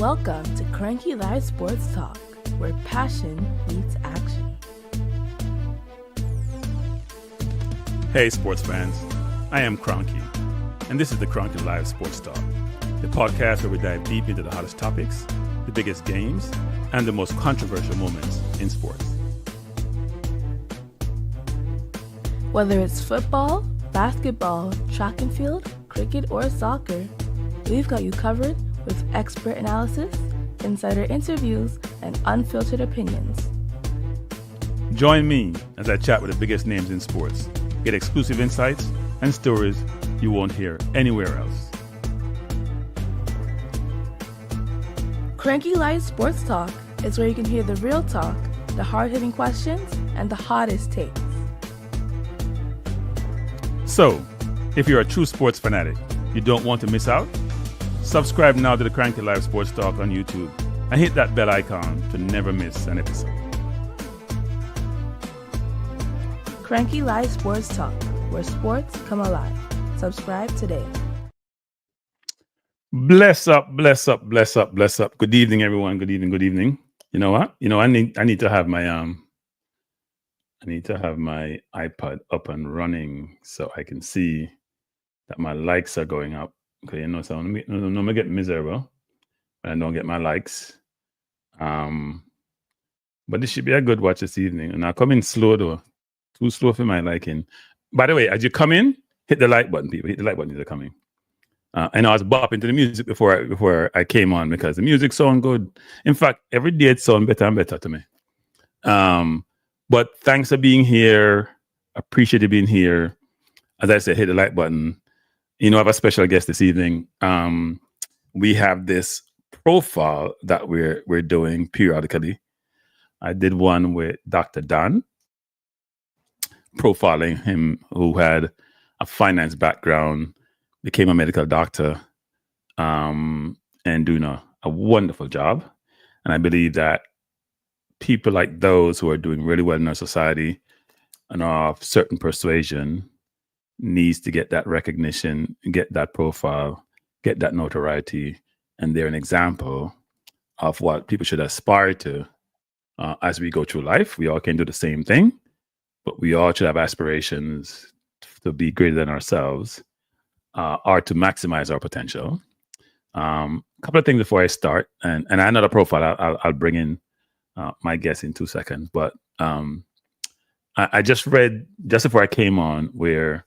Welcome to Cranky Live Sports Talk, where passion meets action. Hey sports fans, I am Cranky, and this is the Cranky Live Sports Talk, the podcast where we dive deep into the hottest topics, the biggest games, and the most controversial moments in sports. Whether it's football, basketball, track and field, cricket, or soccer, we've got you covered with expert analysis, insider interviews, and unfiltered opinions. Join me as I chat with the biggest names in sports, get exclusive insights and stories you won't hear anywhere else. Cranky Live Sports Talk is where you can hear the real talk, the hard-hitting questions, and the hottest takes. So, if you're a true sports fanatic, you don't want to miss out? Subscribe now to the Cranky Live Sports Talk on YouTube and hit that bell icon to never miss an episode. Cranky Live Sports Talk, where sports come alive. Subscribe today. Bless up. Good evening, everyone. Good evening. You know what? I need to have my iPad up and running so I can see that my likes are going up. Okay, so I'm gonna get miserable when I don't get my likes. But this should be a good watch this evening. And I come in slow though. Too slow for my liking. By the way, as you come in, hit the like button, people. Hit the like button as you're coming. And I was bopping to the music before I came on because the music sound good. In fact, every day it sounds better and better to me. But thanks for being here. Appreciate you being here. As I said, hit the like button. I have a special guest this evening. We have this profile that we're doing periodically. I did one with Dr. Dan, profiling him, who had a finance background, became a medical doctor, and doing a wonderful job. And I believe that people like those who are doing really well in our society and are of certain persuasion needs to get that recognition, get that profile, get that notoriety, and they're an example of what people should aspire to as we go through life. We all can do the same thing, but we all should have aspirations to be greater than ourselves or to maximize our potential. A couple of things before I start, and another profile I'll bring in my guest in 2 seconds, but I just read just before I came on where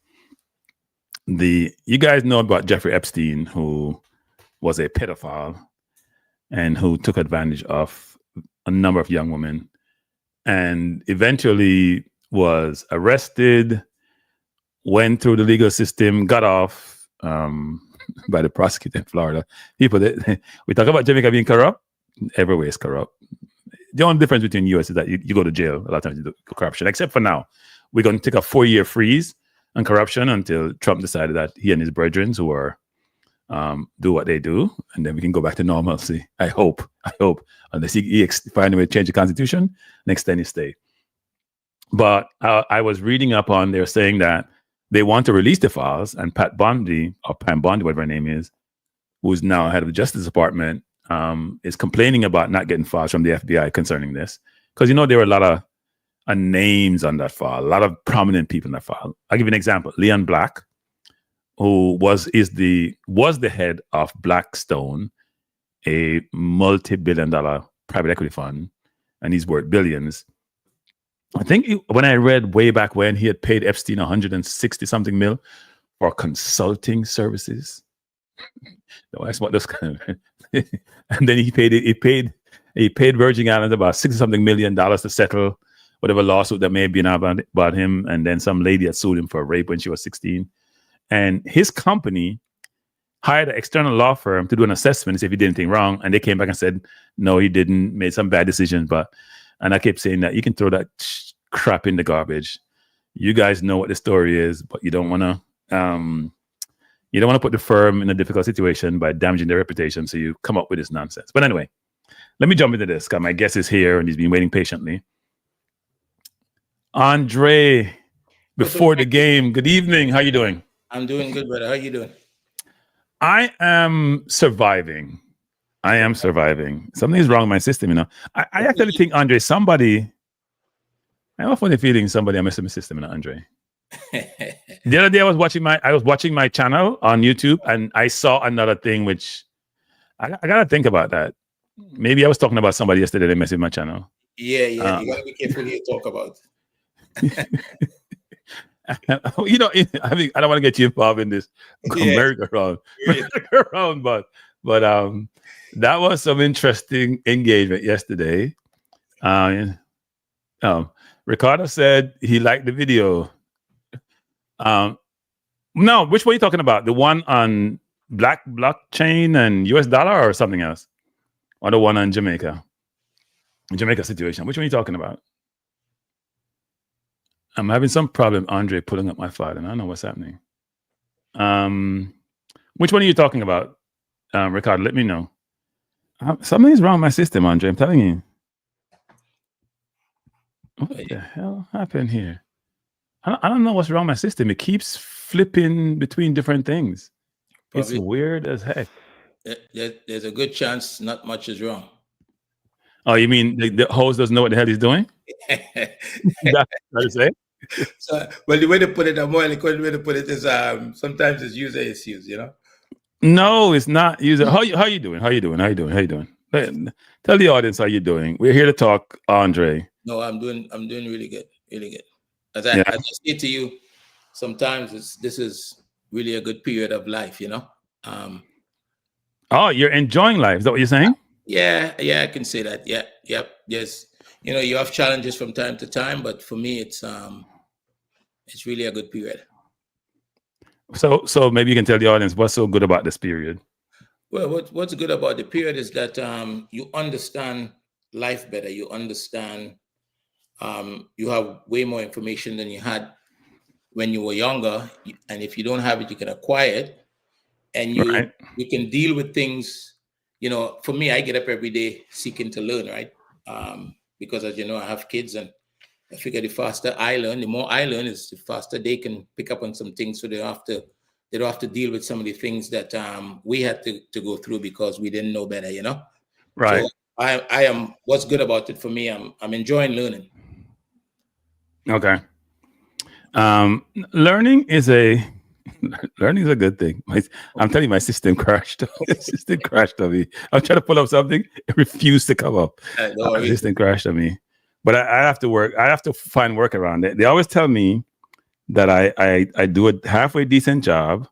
you guys know about Jeffrey Epstein, who was a pedophile and who took advantage of a number of young women and eventually was arrested, went through the legal system, got off by the prosecutor in Florida. People, we talk about Jamaica being corrupt. Everywhere is corrupt. The only difference between US is that you go to jail a lot of times you do corruption, except for now. We're going to take a 4-year freeze on corruption until Trump decided that he and his brethren who are do what they do, and then we can go back to normalcy. I hope, unless he find a way to change the constitution and extend his stay. But I was reading up on, they're saying that they want to release the files, and Pat Bondi, or Pam Bondi, whatever her name is, who's now head of the Justice Department, is complaining about not getting files from the FBI concerning this. Because, there were a lot of names on that file, a lot of prominent people in that file. I'll give you an example. Leon Black, who was the head of Blackstone, a multi-billion-dollar private equity fund, and he's worth billions. I think when I read way back when, he had paid Epstein 160-something mil for consulting services. That's what this kind of, and then he paid Virgin Islands about $60-something million to settle whatever lawsuit that may have been about him. And then some lady had sued him for rape when she was 16. And his company hired an external law firm to do an assessment and see if he did anything wrong. And they came back and said, no, he didn't, made some bad decisions. And I kept saying that you can throw that crap in the garbage. You guys know what the story is, but you don't want to put the firm in a difficult situation by damaging their reputation. So you come up with this nonsense. But anyway, let me jump into this because my guest is here and he's been waiting patiently. Andre, before the game, good evening. How you doing? I'm doing good, brother. How you doing? I am surviving. I am surviving. Something's wrong with my system, you know. I actually think, Andre, I have a funny feeling somebody I messed with my system, you know, Andre. The other day I was watching my channel on YouTube, and I saw another thing which I gotta think about that. Maybe I was talking about somebody yesterday that messed with my channel. Yeah, you gotta be careful who you talk about. You know, I mean, I don't want to get you involved in this merry-go-round, but that was some interesting engagement yesterday. Ricardo said he liked the video. No, which one are you talking about? The one on blockchain and US dollar, or something else? Or the one on Jamaica situation? Which one are you talking about? I'm having some problem, Andre, pulling up my file, and I don't know what's happening. Which one are you talking about, Ricardo? Let me know. Something's wrong with my system, Andre. I'm telling you. What the hell happened here? I don't know what's wrong with my system. It keeps flipping between different things. Probably. It's weird as heck. There's a good chance not much is wrong. Oh, you mean the host doesn't know what the hell he's doing? That's what you say? So, well, the way to put it, the more eloquent way to put it is sometimes it's user issues, you know? No, it's not user. How you doing? How you doing? Tell the audience how you doing. We're here to talk, Andre. No, I'm doing really good, really good. As I say to you, sometimes this is really a good period of life, you know. Oh, you're enjoying life. Is that what you're saying? Yeah, I can say that. Yeah, yep. Yes, you know, you have challenges from time to time, but for me, it's really a good period. So maybe you can tell the audience what's so good about this period. Well, what's good about the period is that you understand life better. You understand. You have way more information than you had when you were younger, and if you don't have it, you can acquire it, and you can deal with things. You know, for me, I get up every day seeking to learn, right? Because as you know, I have kids, and I figure the faster I learn, the more I learn, is the faster they can pick up on some things, so they don't have to deal with some of the things that we had to go through because we didn't know better, you know. Right. So I am. What's good about it for me? I'm enjoying learning. Okay. Learning is a good thing. I'm telling you, my system crashed. My system crashed on me. I'm trying to pull up something. It refused to come up. My system crashed on me. But I have to work. I have to find work around it. They always tell me that I do a halfway decent job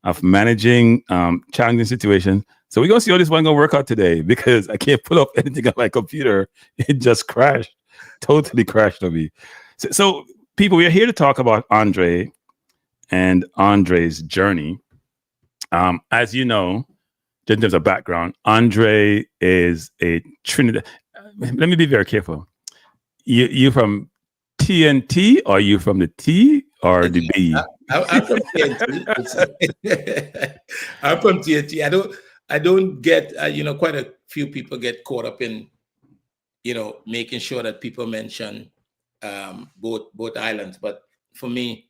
of managing challenging situations. So we're going to see how this one going to work out today, because I can't pull up anything on my computer. It just crashed. Totally crashed on me. So people, we are here to talk about Andre and Andre's journey. As you know, just in terms of background, Andre is a Trinidad. Let me be very careful. You from TNT, or you from the T or the B? I'm from TNT. I'm from TNT. I don't get, quite a few people get caught up in, making sure that people mention both islands. But for me,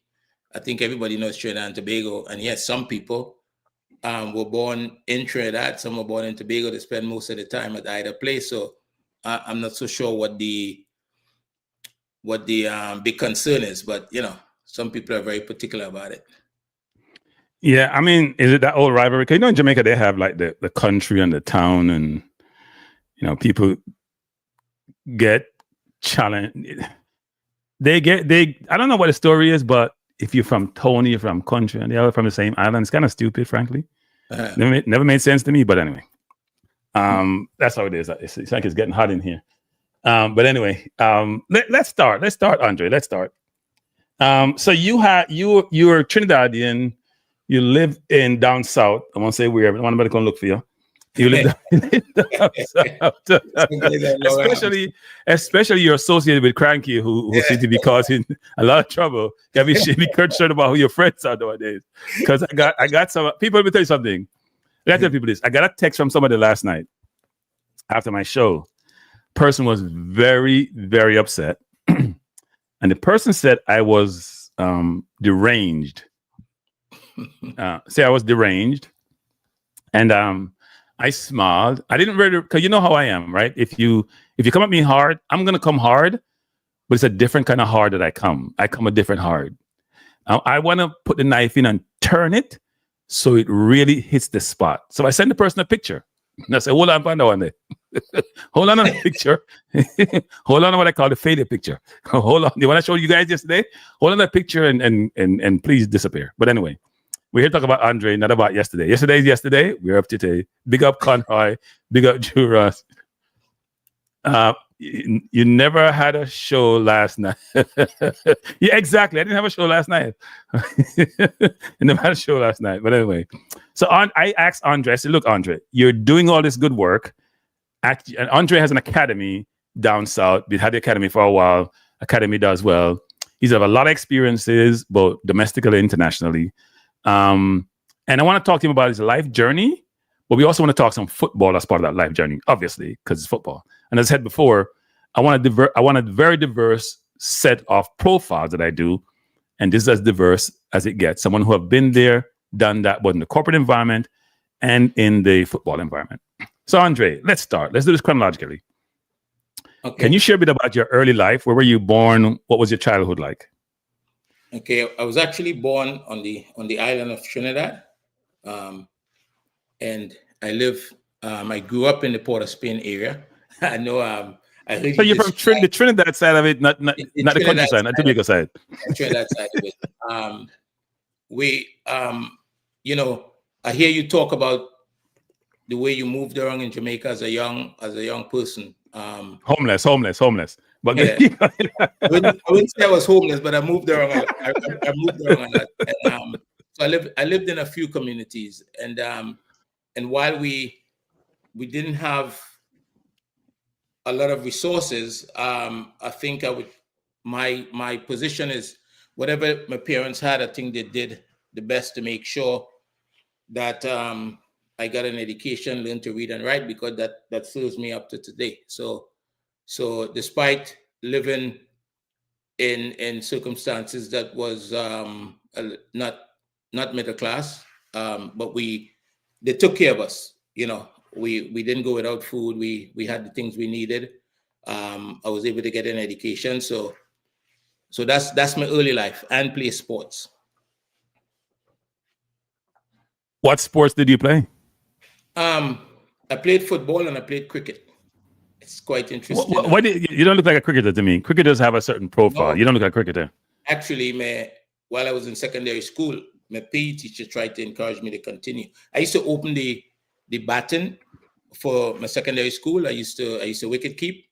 I think everybody knows Trinidad and Tobago. And yes, some people were born in Trinidad, some were born in Tobago. They spend most of the time at either place. So I'm not so sure what the big concern is, but some people are very particular about it. Yeah, I mean, is it that old rivalry? Because in Jamaica they have like the country and the town, and people get challenged. I don't know what the story is, but if you're from Tony, you're from country, and the other from the same island, it's kind of stupid, frankly. Never made sense to me, but anyway, that's how it is. It's like it's getting hot in here. But anyway, let's start. Let's start, Andre. Let's start. So you were Trinidadian. You live in down south. I won't say where. I want to come look for you. You live down south. Especially you're associated with Cranky, who seem to be causing a lot of trouble. You gotta be concerned about who your friends are nowadays. Because I got some people. Let me tell you something. Let me tell people this. I got a text from somebody last night after my show. Person was very, very upset, and the person said I was deranged. Say I was deranged, and I smiled. I didn't really, because you know how I am, right? If you come at me hard, I'm gonna come hard, but it's a different kind of hard that I come. I come a different hard. I want to put the knife in and turn it so it really hits the spot. So I send the person a picture. And I say, hold on, find that one there. Hold on a picture. Hold on to what I call the failure picture. Hold on. You want to show you guys yesterday? Hold on that picture and please disappear. But anyway, we're here to talk about Andre, not about yesterday. Yesterday is yesterday. We're up to today. Big up Conroy. Big up Juras. You never had a show last night. Yeah, exactly. I didn't have a show last night. I never had a show last night. But anyway, so I asked Andre, I said, look, Andre, you're doing all this good work. And Andre has an academy down south. We've had the academy for a while. Academy does well. He's had a lot of experiences, both domestically and internationally. And I want to talk to him about his life journey, but we also want to talk some football as part of that life journey, obviously, because it's football. And as I said before, I want a very diverse set of profiles that I do. And this is as diverse as it gets. Someone who have been there, done that, both in the corporate environment and in the football environment. So Andre, let's start. Let's do this chronologically. Okay. Can you share a bit about your early life? Where were you born? What was your childhood like? Okay, I was actually born on the island of Trinidad. And I grew up in the Port of Spain area. I know. So you're from the Trinidad side of it, not the countryside, not the Tobago side. Trinidad side of it. I hear you talk about the way you moved around in Jamaica as a young person. Homeless. But yeah. I wouldn't say I was homeless, but I moved around. I moved around a lot. And, so I lived in a few communities, and while we didn't have a lot of resources, I think my position is whatever my parents had, I think they did the best to make sure that I got an education, learned to read and write, because that serves me up to today. So despite living in circumstances that was not middle class, but they took care of us. We didn't go without food. We had the things we needed. I was able to get an education. So that's my early life, and play sports. What sports did you play? I played football and I played cricket. It's quite interesting. Why you don't look like a cricketer to me? Cricketers have a certain profile. No, you don't look like a cricketer. Actually, while I was in secondary school, my PE teacher tried to encourage me to continue. I used to open the baton for my secondary school. I used to wicket keep,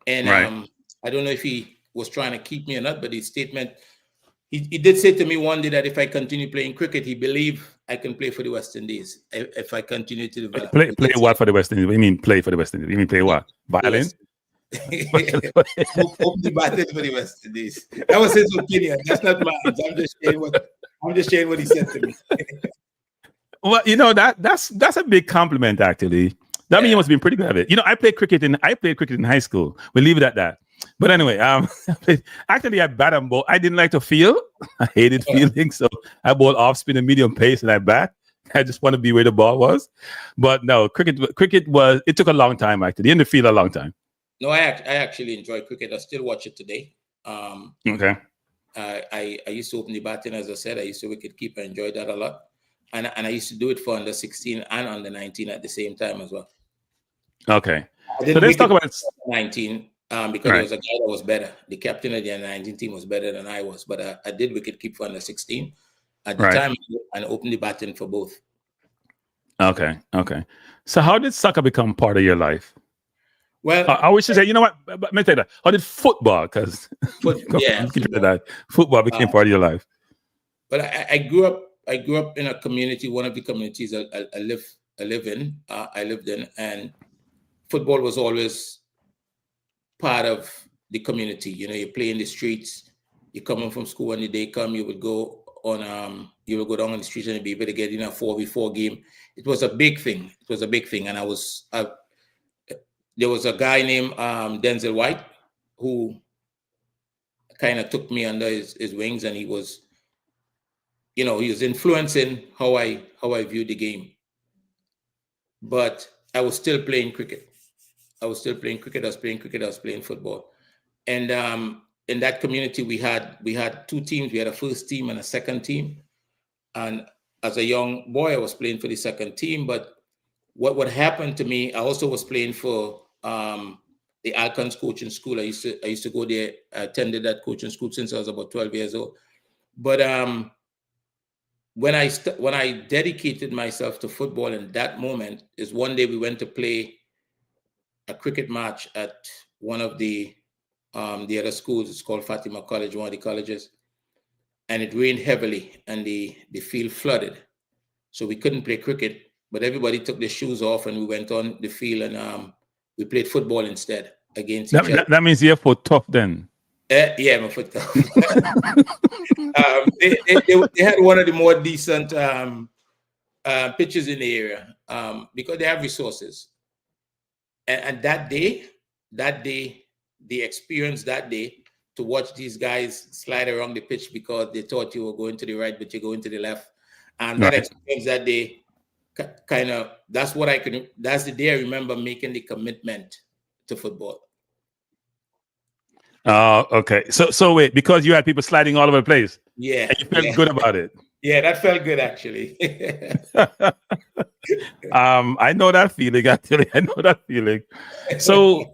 and right. I don't know if he was trying to keep me or not, but his statement, he did say to me one day that if I continue playing cricket, he believed I can play for the West Indies if I continue to develop. Play what for the West Indies? What do you mean play for the West Indies? You mean play what? Violin? Open the baton for the West Indies. That was his opinion. That's not mine. I'm just sharing what he said to me. Well, that's a big compliment, actually. That means you must have been pretty good at it. I played cricket in high school. We'll leave it at that. But anyway, actually I bat and bowl. I didn't like to field. I hated fielding, so I bowled off spin and medium pace, and I bat. I just want to be where the ball was. But no, cricket it took a long time, actually. In the field a long time. No, I actually enjoy cricket. I still watch it today. Okay. I used to open the baton, as I said. I used to wicket keep. I enjoyed that a lot. And I used to do it for under 16 and under 19 at the same time as well. Okay. So let's talk about 19 because there was a guy that was better. The captain of the under 19 team was better than I was, but I did wicket keep for under 16 at the time and opened the baton for both. Okay. So how did soccer become part of your life? Well, I always say, you know what? Let me tell you that. How did football? Because football became part of your life. But I grew up in a community, one of the communities I lived in, and football was always part of the community. You play in the streets. You come home from school when the day come, you would go down on the streets and be able to get in a 4v4 game. It was a big thing. And there was a guy named Denzel White who kind of took me under his wings, and he was influencing how I viewed the game. but I was still playing cricket. I was playing football. And in that community, we had two teams. We had a first team and a second team. And as a young boy, I was playing for the second team. But what happened to me, I also was playing for the Alcons coaching school. I used to go there. I attended that coaching school since I was about 12 years old. But when I dedicated myself to football in that moment is one day we went to play a cricket match at one of the other schools. It's called Fatima College, one of the colleges, and it rained heavily and the field flooded, so we couldn't play cricket. But everybody took their shoes off and we went on the field and we played football instead against each other. That means your foot tough then. Yeah, my foot tough. They had one of the more decent pitches in the area because they have resources. And that day, the experience that day to watch these guys slide around the pitch because they thought you were going to the right, but you're going to the left. And that experience that day, that's the day I remember making the commitment to football. Okay. So wait, because you had people sliding all over the place. Yeah. And you felt good about it. Yeah, that felt good actually. I know that feeling, actually. I know that feeling. So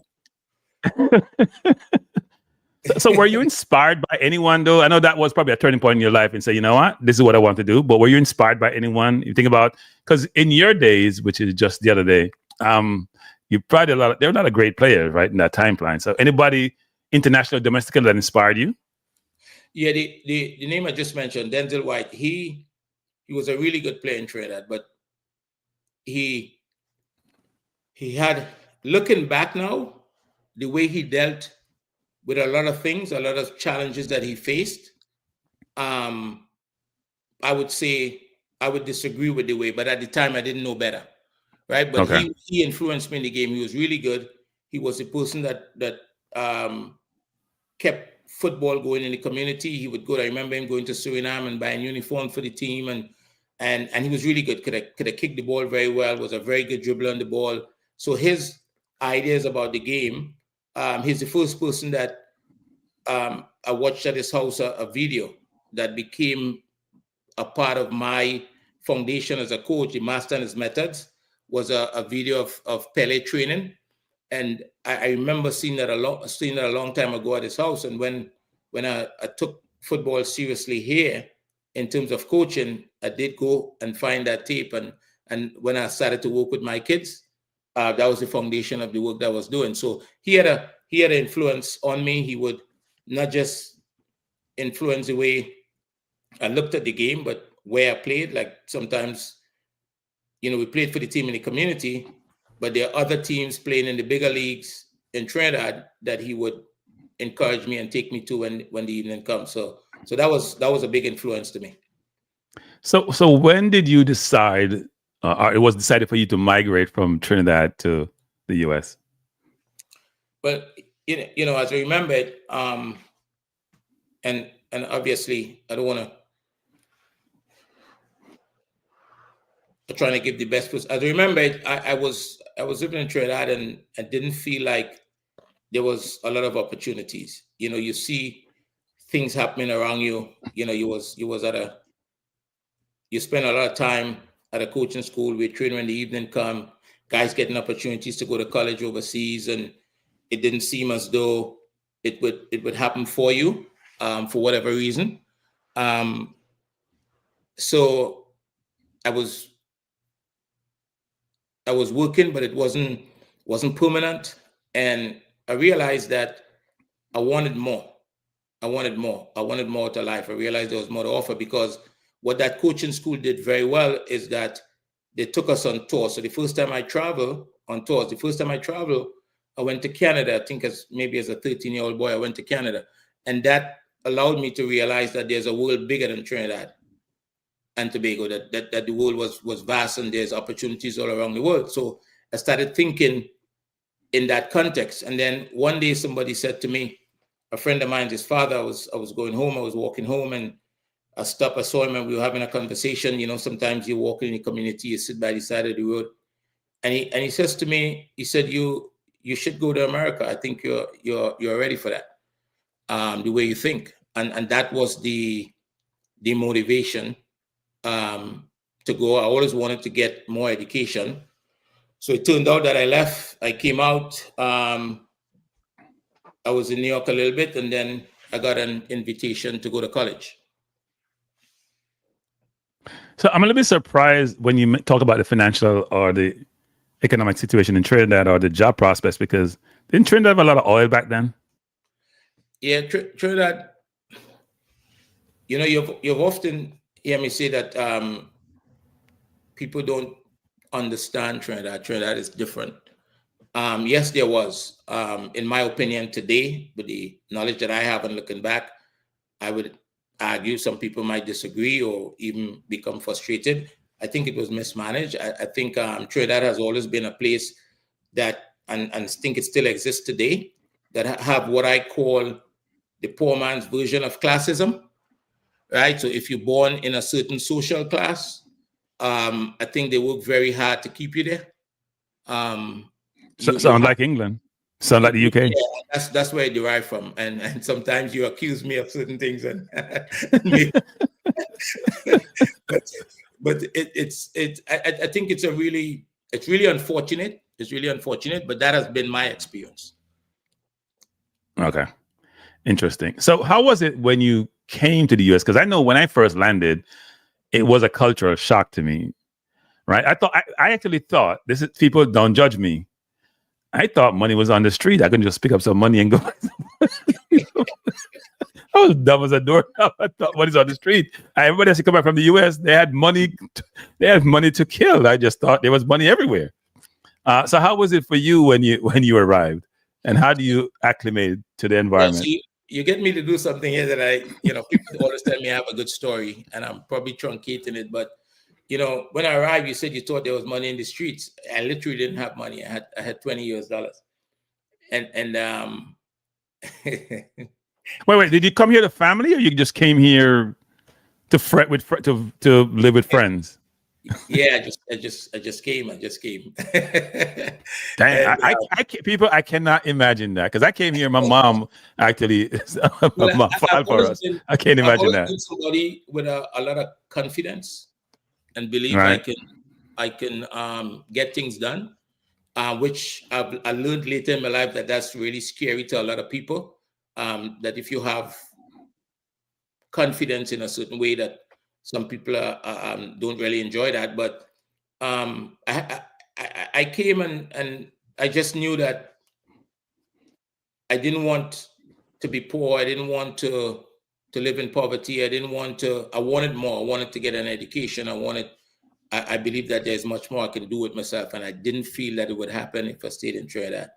so were you inspired by anyone though? I know that was probably a turning point in your life and say, you know what, this is what I want to do. But were you inspired by anyone? You think about, because in your days, which is just the other day, you probably there were a lot of great players, right, in that timeline. So anybody international, domestic that inspired you? Yeah, the name I just mentioned, Denzel White, he was a really good player in Trinidad, but he had, looking back now, the way he dealt with a lot of things, a lot of challenges that he faced, I would say I would disagree with the way, but at the time I didn't know better, right? But he influenced me in the game. He was really good. He was the person that kept football going in the community. He would go. I remember him going to Suriname and buying uniform for the team, and he was really good. Could have kicked the ball very well. Was a very good dribbler on the ball. So his ideas about the game. He's the first person that I watched at his house a video that became a part of my foundation as a coach. The Master and His Methods was a video of Pele training. And I remember seeing that a long time ago at his house. And when I took football seriously here in terms of coaching, I did go and find that tape. And when I started to work with my kids, that was the foundation of the work that I was doing. So he had an influence on me. He would not just influence the way I looked at the game, but where I played. Like sometimes, we played for the team in the community, but there are other teams playing in the bigger leagues in Trinidad that he would encourage me and take me to when the evening comes. So that was a big influence to me. So when did you decide, or it was decided for you to migrate from Trinidad to the U.S.? Well, as I remember it, and obviously I don't want to. I'm trying to give the best. As I remember it, I was living in Trinidad and I didn't feel like there was a lot of opportunities. You see things happening around you. You spend a lot of time at a coaching school. We train when the evening come, guys getting opportunities to go to college overseas, and it didn't seem as though it would happen for you for whatever reason. So I was working, but it wasn't permanent, and I realized that I wanted more. I wanted more to life. I realized there was more to offer, because what that coaching school did very well is that they took us on tours. So the first time I traveled on tours, I went to Canada. I think as a 13-year-old boy, I went to Canada. And that allowed me to realize that there's a world bigger than Trinidad and Tobago, that the world was vast and there's opportunities all around the world. So I started thinking in that context. And then one day somebody said to me, a friend of mine, his father, I was going home, I was walking home, and I saw him and we were having a conversation. Sometimes you walk in the community, you sit by the side of the road And he says to me, he said, you should go to America. I think you're ready for that. The way you think. And that was the motivation to go. I always wanted to get more education. So it turned out that I left. I came out. I was in New York a little bit, and then I got an invitation to go to college. So I'm a little bit surprised when you talk about the financial or the economic situation in Trinidad or the job prospects, because didn't Trinidad have a lot of oil back then? Yeah, Trinidad. You know, you've often hear me say that people don't understand Trinidad. Trinidad is different. Yes, there was. In my opinion, today, with the knowledge that I have and looking back, I would argue some people might disagree or even become frustrated. I think it was mismanaged. I think Trinidad has always been a place that, and think it still exists today, that have what I call the poor man's version of classism, right? So if you're born in a certain social class, I think they work very hard to keep you there. Sound like England. Sound like the UK. Yeah, that's where I derive from. And sometimes you accuse me of certain things, and but I think it's really unfortunate. It's really unfortunate, but that has been my experience. Okay. Interesting. So how was it when you came to the US? Because I know when I first landed, it was a cultural shock to me, right? I actually thought, this is, people don't judge me, I thought money was on the street. I could just pick up some money and go. I was dumb as a doorknob. I thought money's on the street. Everybody has to come back from the US. They had money. They had money to kill. I just thought there was money everywhere. So how was it for you when you arrived, and how do you acclimate to the environment? Well, you get me to do something here that people always tell me I have a good story, and I'm probably truncating it. But when I arrived, you said you thought there was money in the streets. I literally didn't have money. I had $20 US, and Wait. Did you come here to family, or you just came here to to live with friends? Yeah, I just came. Dang, I cannot imagine that, because I came here. My mom actually filed for us. I can't imagine that. Been somebody with a lot of confidence and believe right. I can get things done, which I learned later in my life that's really scary to a lot of people. That if you have confidence in a certain way, that some people don't really enjoy that. But I came and I just knew that I didn't want to be poor. I didn't want to live in poverty. I wanted more. I wanted to get an education. I believe that there's much more I can do with myself, and I didn't feel that it would happen if I stayed in Trinidad.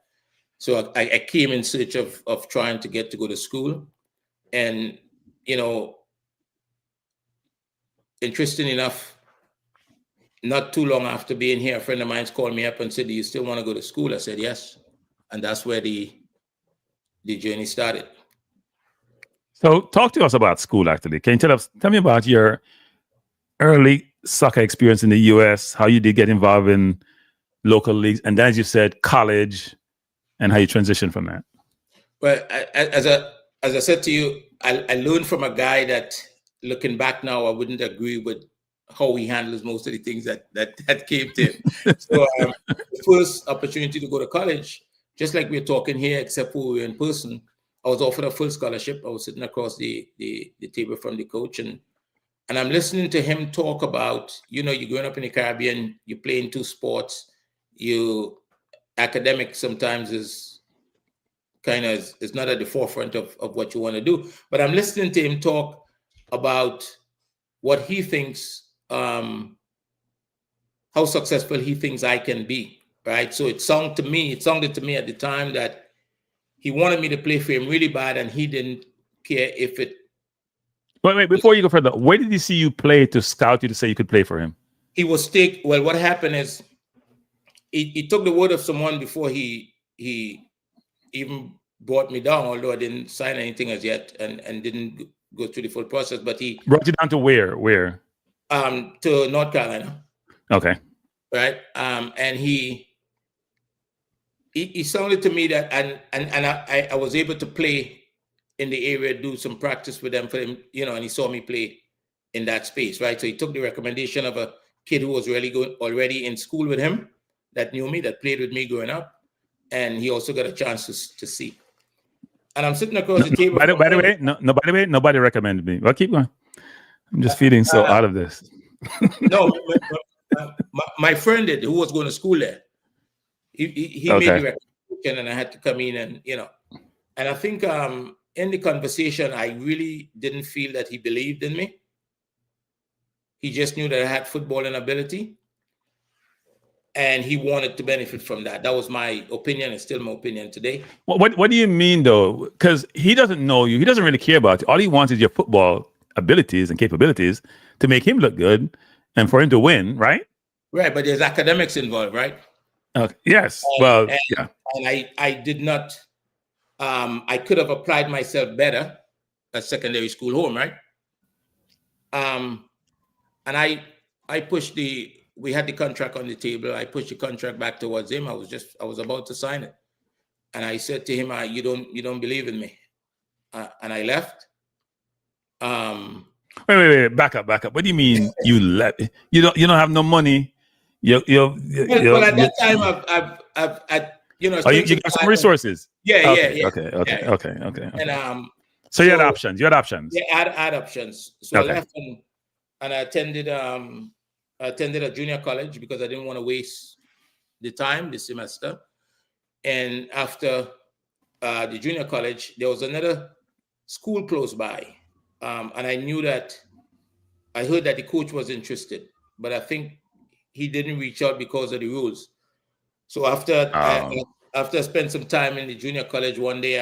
So I came in search of trying to go to school. And, interesting enough, not too long after being here, a friend of mine called me up and said, "Do you still want to go to school?" I said, "Yes." And that's where the journey started. So talk to us about school, actually. Can you tell me about your early soccer experience in the US, how you did get involved in local leagues, and then, as you said, college, and how you transitioned from that? Well, as I said to you, I learned from a guy that, looking back now, I wouldn't agree with how he handles most of the things that came to him. So the first opportunity to go to college, just like we're talking here, except for we were in person, I was offered a full scholarship. I was sitting across the table from the coach, and I'm listening to him talk about, you're growing up in the Caribbean, you're playing two sports, academic sometimes is not at the forefront of what you want to do. But I'm listening to him talk about what he thinks, how successful he thinks I can be, right? So it sounded to me at the time that he wanted me to play for him really bad, and he didn't care if it. Wait, before you go further, where did he see you play to scout you to say you could play for him? He was well, what happened is he took the word of someone before he even brought me down, although I didn't sign anything as yet and didn't go through the full process. But he brought you down to where? To North Carolina. Okay. right? And he sounded to me that, and I was able to play in the area, do some practice with them for him, and he saw me play in that space, right? So he took the recommendation of a kid who was already in school with him, that knew me, that played with me growing up, and he also got a chance to see. And I'm sitting across the table. By the way, nobody recommended me. Well, keep going. I'm just feeling so out of this. No, my friend did, who was going to school there. He made the recommendation, and I had to come in, and and I think in the conversation, I really didn't feel that he believed in me. He just knew that I had footballing ability, and he wanted to benefit from that. That was my opinion, and still my opinion today. What do you mean, though? Because he doesn't know you. He doesn't really care about you. All he wants is your football abilities and capabilities to make him look good and for him to win, right? Right, but there's academics involved, right? Yes. And I did not. I could have applied myself better at secondary school home, right? And I pushed we had the contract on the table. I pushed the contract back towards him. I was about to sign it. And I said to him, you don't believe in me. And I left. Wait, back up. What do you mean you left? You don't have no money. Well, at that time you got some resources. Yeah. Okay. And so you had options. Yeah, I had options. So I left and I attended a junior college because I didn't want to waste the semester. And after the junior college, there was another school close by, and I knew that. I heard that the coach was interested, but I think he didn't reach out because of the rules. So after I spent some time in the junior college, one day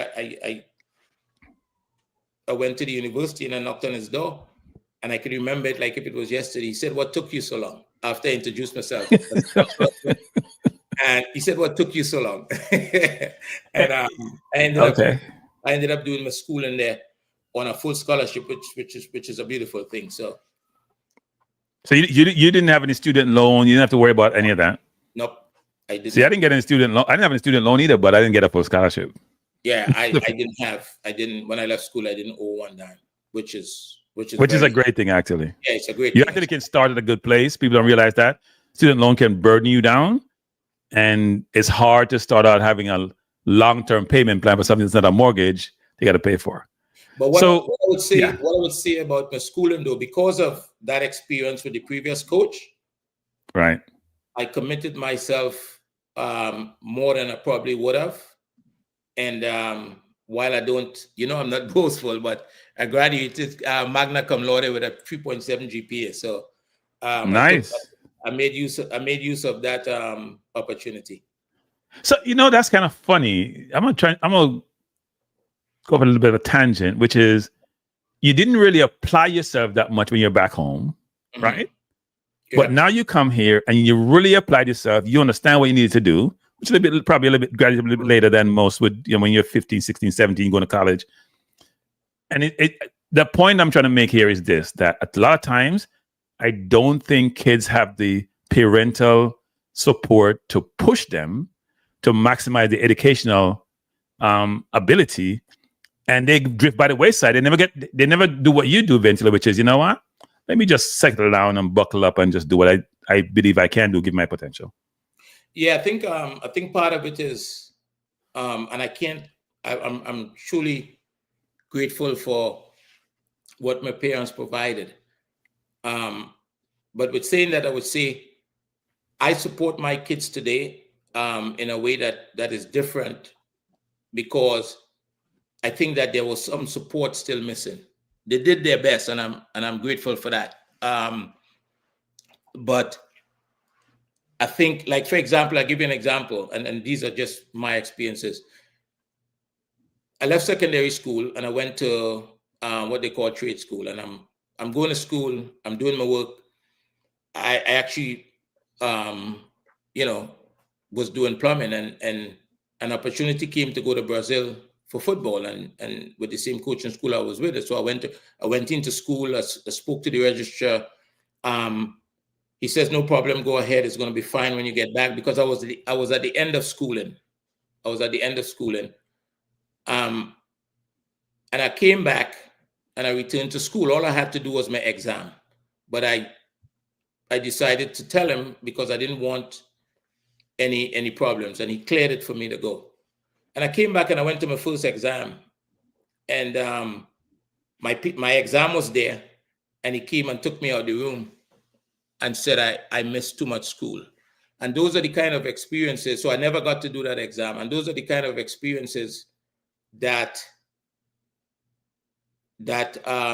I went to the university and I knocked on his door, and I could remember it like if it was yesterday. He said, "What took you so long?" After I introduced myself. And he said, "What took you so long?" And I ended up doing my schooling there on a full scholarship, which is a beautiful thing. So you didn't have any student loan. You didn't have to worry about any of that. Nope, I didn't. See, I didn't get any student loan. I didn't have any student loan either, but I didn't get a full scholarship. Yeah, I didn't. When I left school, I didn't owe one dime, which is a great thing, actually. Yeah, it's a great thing. You thing. actually can start at a good place. People don't realize that student loan can burden you down, and it's hard to start out having a long-term payment plan for something that's not a mortgage they got to pay for. But what I would say about my schooling, though, because of that experience with the previous coach, right, I committed myself more than I probably would have. And while I don't, I'm not boastful, but I graduated magna cum laude with a 3.7 GPA. So nice. I made use of that opportunity. So that's kind of funny. I'm gonna go off a little bit of a tangent, which is you didn't really apply yourself that much when you're back home, right? Yeah. But now you come here and you really applied yourself. You understand what you needed to do, which is probably a little bit later than most would, when you're 15, 16, 17, going to college. And the point I'm trying to make here is this, that a lot of times, I don't think kids have the parental support to push them to maximize the educational ability, and they drift by the wayside. They never do what you do eventually, which is, what? Let me just settle down and buckle up and just do what I believe I can do, give my potential. Yeah, I think part of it is, and I'm truly grateful for what my parents provided. But with saying that, I would say I support my kids today in a way that is different, because I think that there was some support still missing. They did their best, and I'm grateful for that. But I think, like, for example, I'll give you an example, and these are just my experiences. I left secondary school and I went to what they call trade school, and I'm going to school, I'm doing my work. I actually, was doing plumbing, and an opportunity came to go to Brazil for football, and with the same coaching school I was with. So I went into school, I spoke to the registrar, He says, no problem, go ahead. It's going to be fine when you get back, because I was at the end of schooling. And I came back and I returned to school. All I had to do was my exam. But I decided to tell him because I didn't want any problems, and he cleared it for me to go. And I came back and I went to my first exam, and my exam was there, and he came and took me out of the room and said I missed too much school. And those are the kind of experiences. So I never got to do that exam. And those are the kind of experiences that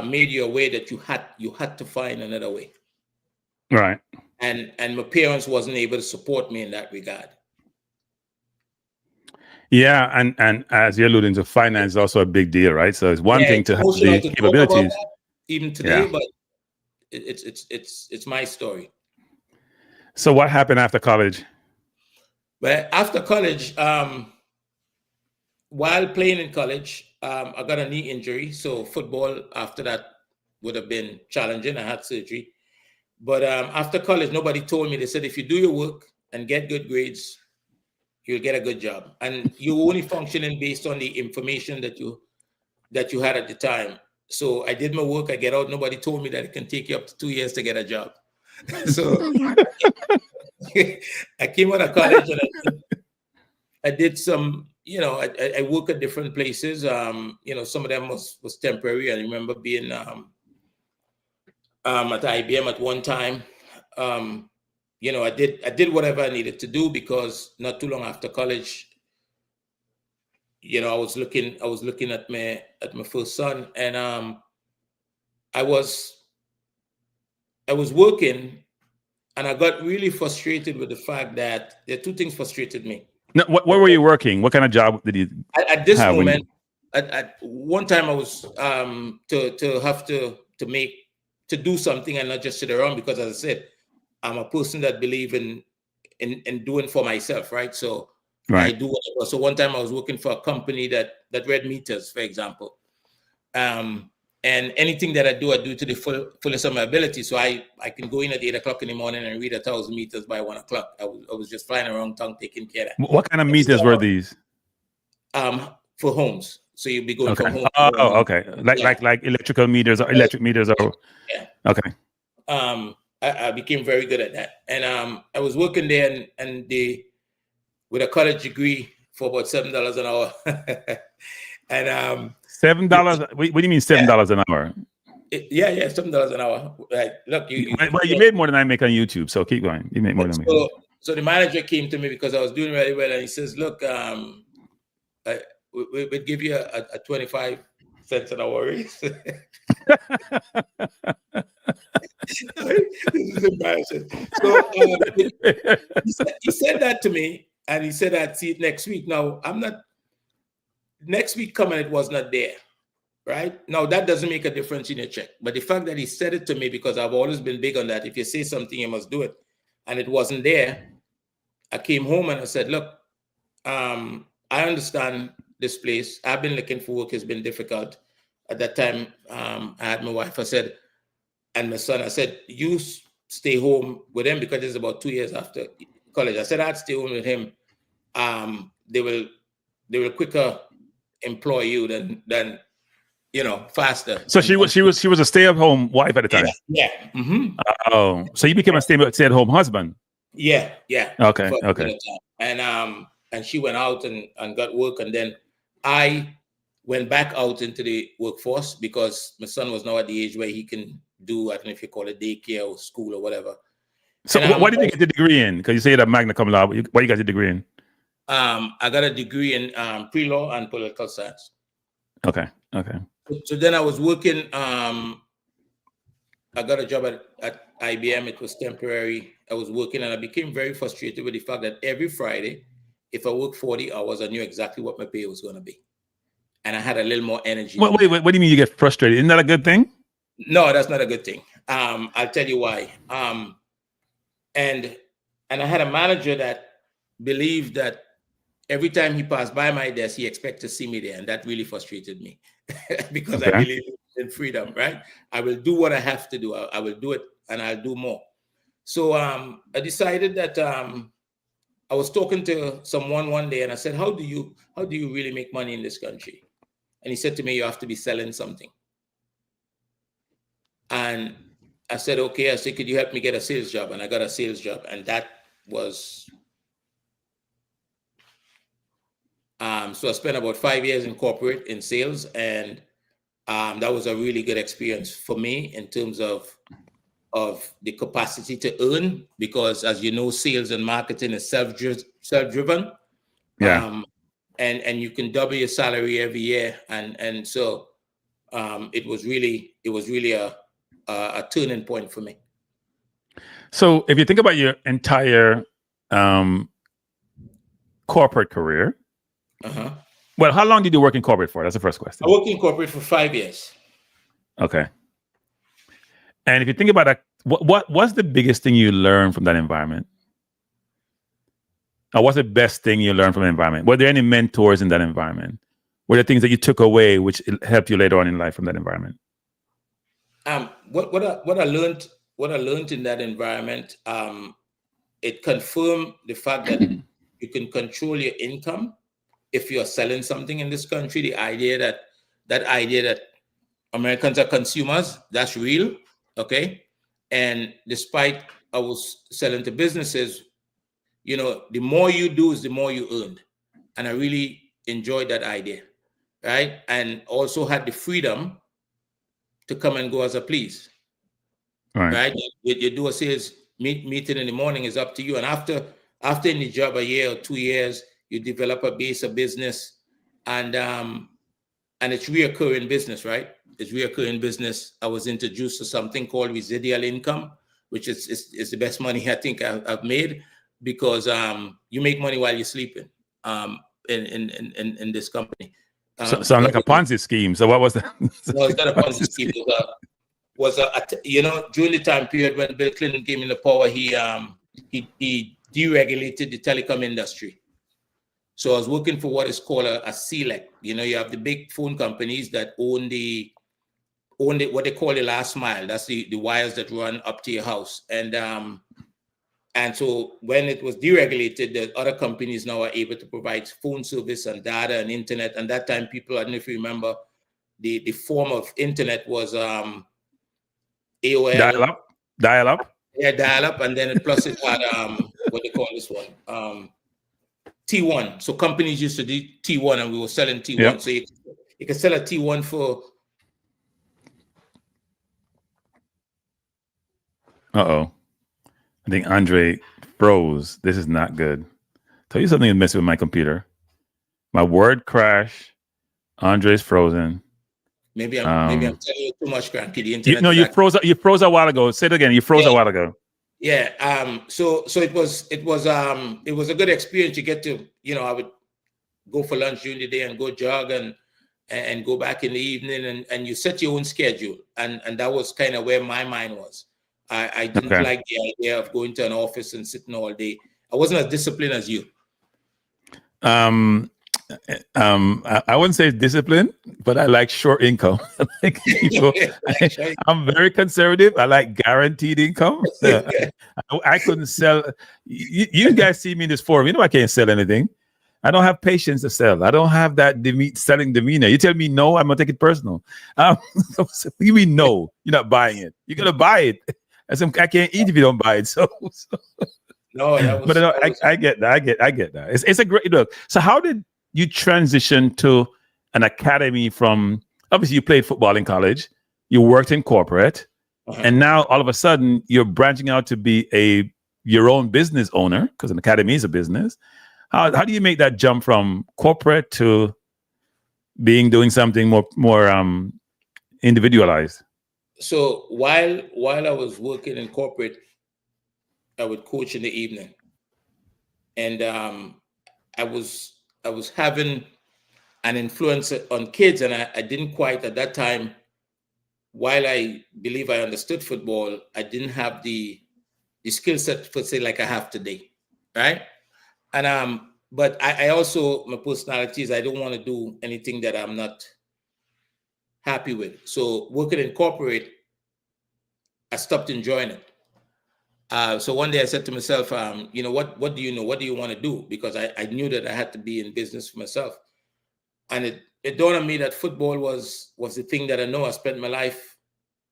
made you aware that you had to find another way. Right. And my parents wasn't able to support me in that regard. Yeah, and as you're alluding to, finance is also a big deal, right? So it's one thing to have the capabilities, that, even today, but it's my story. So what happened after college? Well, after college, while playing in college, I got a knee injury. So football after that would have been challenging. I had surgery. But after college, nobody told me. They said, if you do your work and get good grades, you'll get a good job. And you're only functioning based on the information that you had at the time. So I did my work. I get out. Nobody told me that it can take you up to 2 years to get a job. So I came out of college and I did some, I work at different places. Some of them was temporary. I remember being at IBM at one time. I did whatever I needed to do, because not too long after college, I was looking at my first son, and I was working, and I got really frustrated with the fact that there are two things frustrated me. No, where were you working? What kind of job did you at this moment? At one time, I was to do something and not just sit around, because, as I said, I'm a person that believe in doing for myself, right? So right. I do whatever. So one time I was working for a company that read meters, for example. And anything that I do to the fullest of my ability. So I can go in at 8 o'clock in the morning and read 1,000 meters by 1 o'clock. I was just flying around town taking care of that. What kind of meters were these? For homes. So you'd be going from home. Oh, okay. Like electrical meters or electric meters or yeah. Okay. I became very good at that. And I was working there and with a college degree for about $7 an hour. And $7. What do you mean $7 an hour? $7 an hour. Right. Look, you made more than I make on YouTube, so keep going. You made more than me. So the manager came to me because I was doing really well, and he says, "Look, we'd give you a 25 cents an hour raise." This is embarrassing. So he said that to me, and he said, "I'd see it next week." Now I'm not. Next week coming, it was not there, right? Now that doesn't make a difference in your check, but the fact that he said it to me, because I've always been big on that. If you say something, you must do it, and it wasn't there. I came home and I said, "Look, I understand this place. I've been looking for work. It's been difficult." At that time, I had my wife. I said, and my son. I said, "You stay home with him," because it's about 2 years after college. I said I'd stay home with him. They will quicker employ you than faster. So she was a stay-at-home wife at the time. Yeah. Mm-hmm. Oh, so you became a stay-at-home husband. Yeah. Okay. And she went out and got work, and then I went back out into the workforce because my son was now at the age where he can do, I don't know if you call it daycare or school or whatever. So what did you get the degree in? Because you say that magna cum laude. What you got the degree in? I got a degree in pre-law and political science. Okay. So then I was working. I got a job at IBM. It was temporary. I was working, and I became very frustrated with the fact that every Friday, if I worked 40 hours, I knew exactly what my pay was going to be, and I had a little more energy. Wait, what do you mean you get frustrated? Isn't that a good thing? No, that's not a good thing. I'll tell you why. And I had a manager that believed that every time he passed by my desk, he expected to see me there. And that really frustrated me because I believe in freedom, right? I will do what I have to do. I will do it, and I'll do more. So I decided that I was talking to someone one day, and I said, how do you really make money in this country? And he said to me, you have to be selling something. And I said, okay. I said, could you help me get a sales job? And I got a sales job. And that was, so I spent about 5 years in corporate in sales. And that was a really good experience for me in terms of the capacity to earn, because as you know, sales and marketing is self-driven. Yeah. And you can double your salary every year. And so it was really a turning point for me. So if you think about your entire corporate career, well, how long did you work in corporate for? That's the first question. I worked in corporate for 5 years. Okay. And if you think about that, what's the biggest thing you learned from that environment? Or what's the best thing you learned from the environment? Were there any mentors in that environment? Were there things that you took away which helped you later on in life from that environment? What I learned in that environment, it confirmed the fact that you can control your income if you're selling something in this country. The idea that Americans are consumers, that's real, okay? And despite I was selling to businesses, you know, the more you do is the more you earn. And I really enjoyed that idea, right? And also had the freedom to come and go as I please, right? You do a sales meeting in the morning, is up to you. And after in the job a year or 2 years, you develop a base of business, and it's reoccurring business, right? It's reoccurring business. I was introduced to something called residual income, which is the best money I think I've made, because you make money while you're sleeping in this company. Sound like a Ponzi scheme. So what was that? No, it's not a Ponzi scheme. You know, during the time period when Bill Clinton came into power, he deregulated the telecom industry. So I was working for what is called a CLEC. You know, you have the big phone companies that own what they call the last mile. That's the wires that run up to your house. And so when it was deregulated, the other companies now are able to provide phone service and data and internet. And that time, people, I don't know if you remember, the form of internet was AOL. Dial up. Yeah, dial up, and then plus it had what they call this one, T1. So companies used to do T1, and we were selling T1. Yep. So you can sell a T1 for. I think Andre froze. This is not good. Tell you something is messing with my computer. My word crash. Andre's frozen. Maybe I'm telling you too much, Cranky. The internet. You froze a while ago. Say it again. You froze a while ago. Yeah. So it was a good experience. You get to, you know, I would go for lunch during the day and go jog and go back in the evening, and you set your own schedule, and that was kind of where my mind was. I didn't like the idea of going to an office and sitting all day. I wasn't as disciplined as you. I wouldn't say discipline, but I like short income. I'm very conservative. I like guaranteed income. I couldn't sell. You guys see me in this forum. You know I can't sell anything. I don't have patience to sell. I don't have that selling demeanor. You tell me no, I'm gonna take it personal. You mean no? You're not buying it. You're gonna buy it. I can't eat if you don't buy it. So. No, I get that. I get that. It's a great look. So how did you transition to an academy from, obviously you played football in college, you worked in corporate, and now all of a sudden you're branching out to be your own business owner, because an academy is a business. How do you make that jump from corporate to doing something more individualized? So while I was working in corporate, I would coach in the evening, and I was having an influence on kids, and I didn't quite at that time. While I believe I understood football, I didn't have the skill set for say like I have today, right? And but I also, my personality is I don't want to do anything that I'm not happy with. So working in corporate, I stopped enjoying it. So one day I said to myself, what do you know? What do you want to do? Because I knew that I had to be in business for myself. And it dawned on me that football was the thing that I know. I spent my life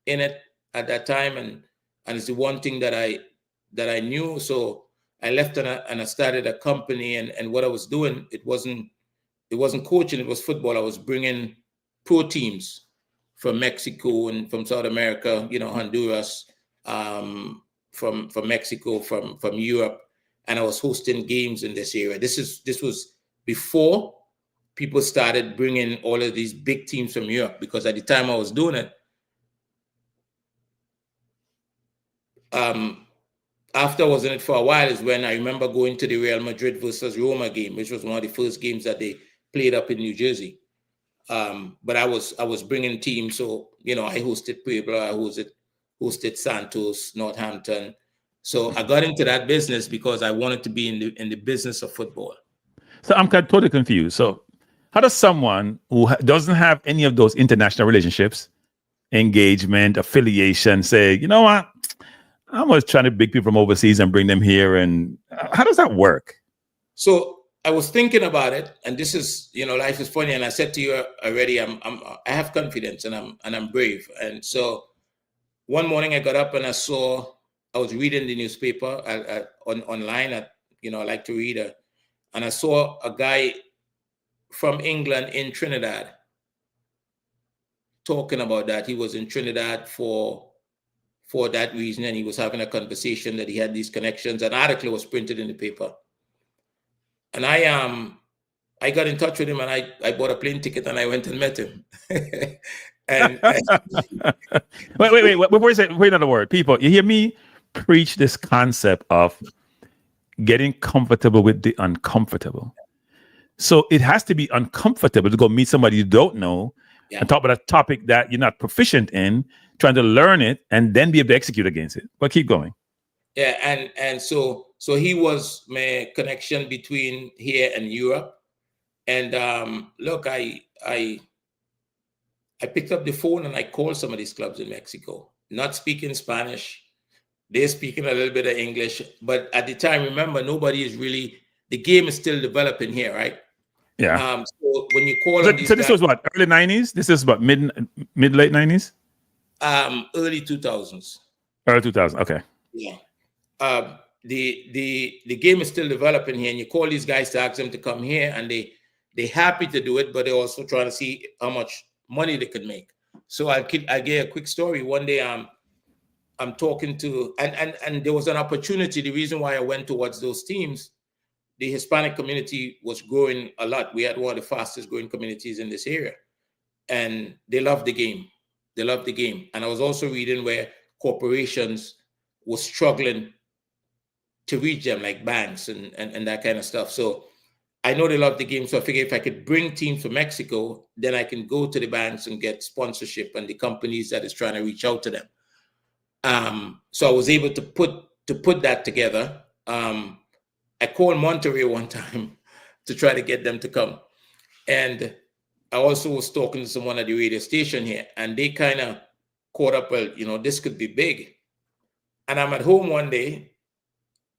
in it at that time, and it's the one thing that I knew. So I left and I started a company, and what I was doing, it wasn't coaching, it was football. I was bringing pro teams from Mexico and from South America, Honduras, from Mexico, from Europe, and I was hosting games in this area. This was before people started bringing all of these big teams from Europe, because at the time I was doing it, after I was in it for a while is when I remember going to the Real Madrid versus Roma game, which was one of the first games that they played up in New Jersey. But I was bringing teams, so I hosted Puebla, I hosted Santos, Northampton. So I got into that business because I wanted to be in the business of football. So I'm totally confused. So how does someone who doesn't have any of those international relationships, engagement, affiliation, say, you know what, I'm always trying to bring people from overseas and bring them here, and how does that work? So I was thinking about it, and this is, life is funny. And I said to you already, I have confidence, and I'm brave. And so one morning I got up and I was reading the newspaper online. I like to read, and I saw a guy from England in Trinidad talking about that. He was in Trinidad for that reason, and he was having a conversation that he had these connections. An article was printed in the paper, and I got in touch with him, and I bought a plane ticket and I went and met him. and wait, before you say, wait another word, people, you hear me preach this concept of getting comfortable with the uncomfortable. So it has to be uncomfortable to go meet somebody you don't know and talk about a topic that you're not proficient in, trying to learn it and then be able to execute against it. But keep going. Yeah, and so he was my connection between here and Europe. And look, I picked up the phone and I called some of these clubs in Mexico, not speaking Spanish. They're speaking a little bit of English, but at the time, remember, the game is still developing here, right? Yeah. So when you call so this was what, early 90s? This is what, mid late 90s? Early 2000s. Early 2000s, okay. Yeah. The game is still developing here, and you call these guys to ask them to come here, and they're happy to do it, but they're also trying to see how much money they could make. So I gave a quick story. One day I'm talking to, and there was an opportunity. The reason why I went towards those teams, the Hispanic community was growing a lot. We had one of the fastest growing communities in this area, and they loved the game. They loved the game. And I was also reading where corporations were struggling to reach them, like banks and that kind of stuff. So I know they love the game. So I figured if I could bring teams from Mexico, then I can go to the banks and get sponsorship and the companies that is trying to reach out to them. So I was able to put that together. I called Monterrey one time to try to get them to come. And I also was talking to someone at the radio station here, and they kind of caught up, well, this could be big. And I'm at home one day.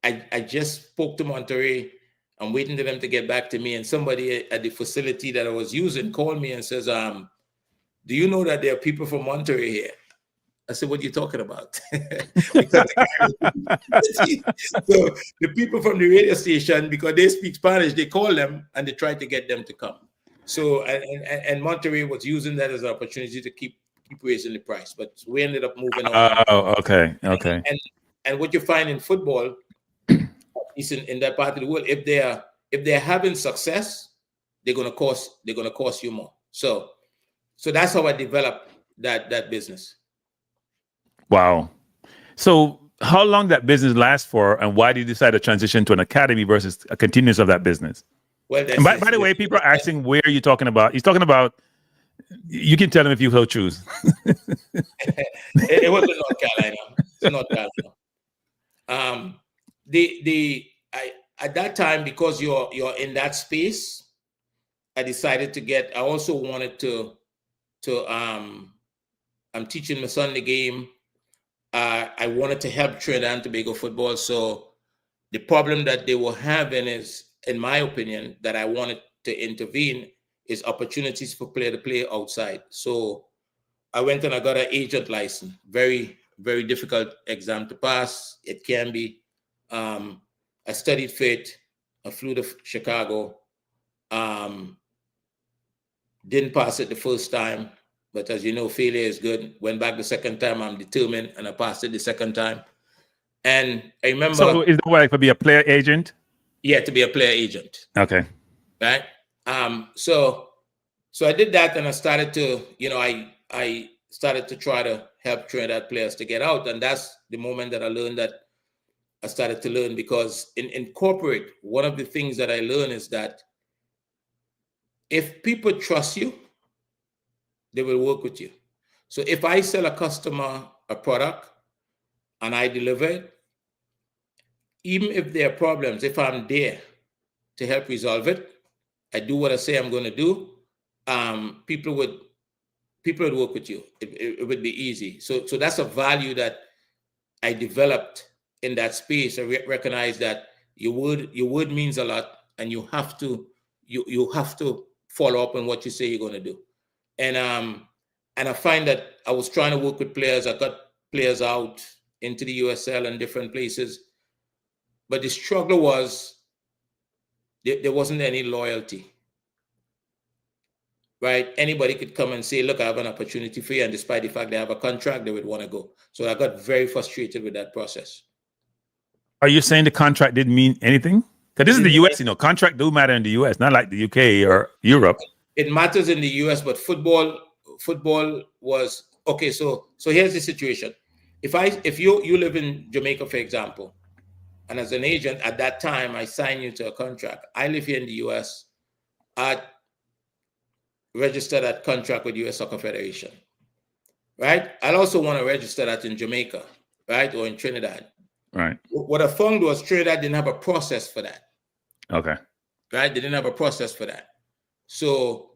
I just spoke to Monterrey. I'm waiting for them to get back to me. And somebody at the facility that I was using called me and says, do you know that there are people from Monterrey here? I said, what are you talking about? So the people from the radio station, because they speak Spanish, they call them and they try to get them to come. So, and Monterrey was using that as an opportunity to keep raising the price. But we ended up moving on. Oh, okay. And what you find in football, at least in that part of the world, if they're having success, they're gonna cost you more. So that's how I developed that business. Wow. So how long that business last for, and why did you decide to transition to an academy versus a continuance of that business? Well, and by the way, people are asking, where are you talking about? He's talking about, you can tell them if you so choose. It was in North Carolina. It's North Carolina. At that time, because you're in that space, I decided I also wanted to I'm teaching my son the game. I wanted to help Trinidad and Tobago football. So the problem that they were having is, in my opinion, that I wanted to intervene, is opportunities for player to play outside. So I went and I got an agent license. Very, very difficult exam to pass. It can be. I studied fit. I flew to Chicago. Didn't pass it the first time, but as you know, failure is good. Went back the second time. I'm determined, and I passed it the second time. And I remember. So is that what, like, to be a player agent? Yeah, to be a player agent. Okay. Right. So I did that, and I started to, I started to try to help Trinidad players to get out, and that's the moment that I learned that I started to learn, because in corporate, one of the things that I learned is that if people trust you, they will work with you. So if I sell a customer a product and I deliver it, even if there are problems, if I'm there to help resolve it, I do what I say I'm going to do, people would work with you. It would be easy. So that's a value that I developed in that space. I recognize that your word means a lot, and you have to follow up on what you say you're going to do. And I find that I was trying to work with players. I got players out into the USL and different places, but the struggle was there wasn't any loyalty. Right? Anybody could come and say, look, I have an opportunity for you. And despite the fact they have a contract, they would want to go. So I got very frustrated with that process. Are you saying the contract didn't mean anything? Because this is the US, contract do matter in the US, not like the UK or Europe. It matters in the US, but football was, okay, so here's the situation. If you live in Jamaica, for example, and as an agent, at that time, I sign you to a contract. I live here in the US. I register that contract with US Soccer Federation, right? I'd also want to register that in Jamaica, right? Or in Trinidad. Right. What I found was Trinidad didn't have a process for that. Okay. Right? They didn't have a process for that. So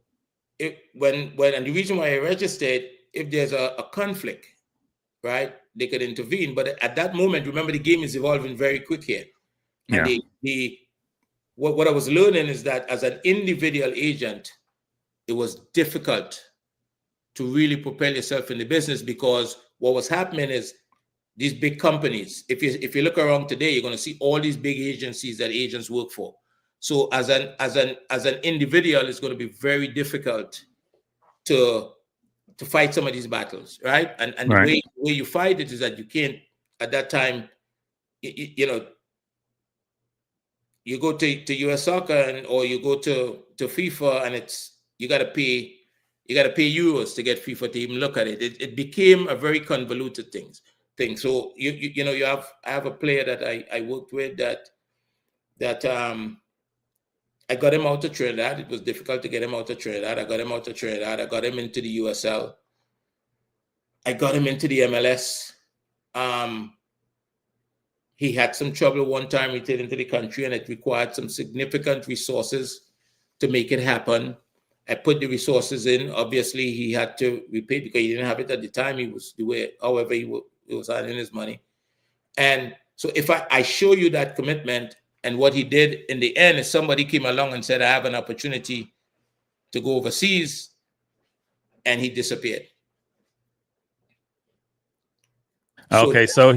and the reason why I registered, if there's a conflict, right, they could intervene. But at that moment, remember, the game is evolving very quick here. And what I was learning is that as an individual agent, it was difficult to really propel yourself in the business, because what was happening is these big companies, if you look around today, you're going to see all these big agencies that agents work for. So as an individual, it's going to be very difficult to fight some of these battles, right? And right. The way you fight it is that you can't, at that time, you go to US Soccer or you go to FIFA, and you got to pay euros to get FIFA to even look at it. It became a very convoluted thing. So I have a player that I worked with that I got him out of Trinidad. It was difficult to get him out of Trinidad. I got him out of Trinidad. I got him into the USL. I got him into the MLS. He had some trouble one time returning into the country, and it required some significant resources to make it happen. I put the resources in. Obviously, he had to repay because he didn't have it at the time. He was however he was earning his money. And so if I show you that commitment, and what he did in the end is somebody came along and said, I have an opportunity to go overseas, and he disappeared. Okay, so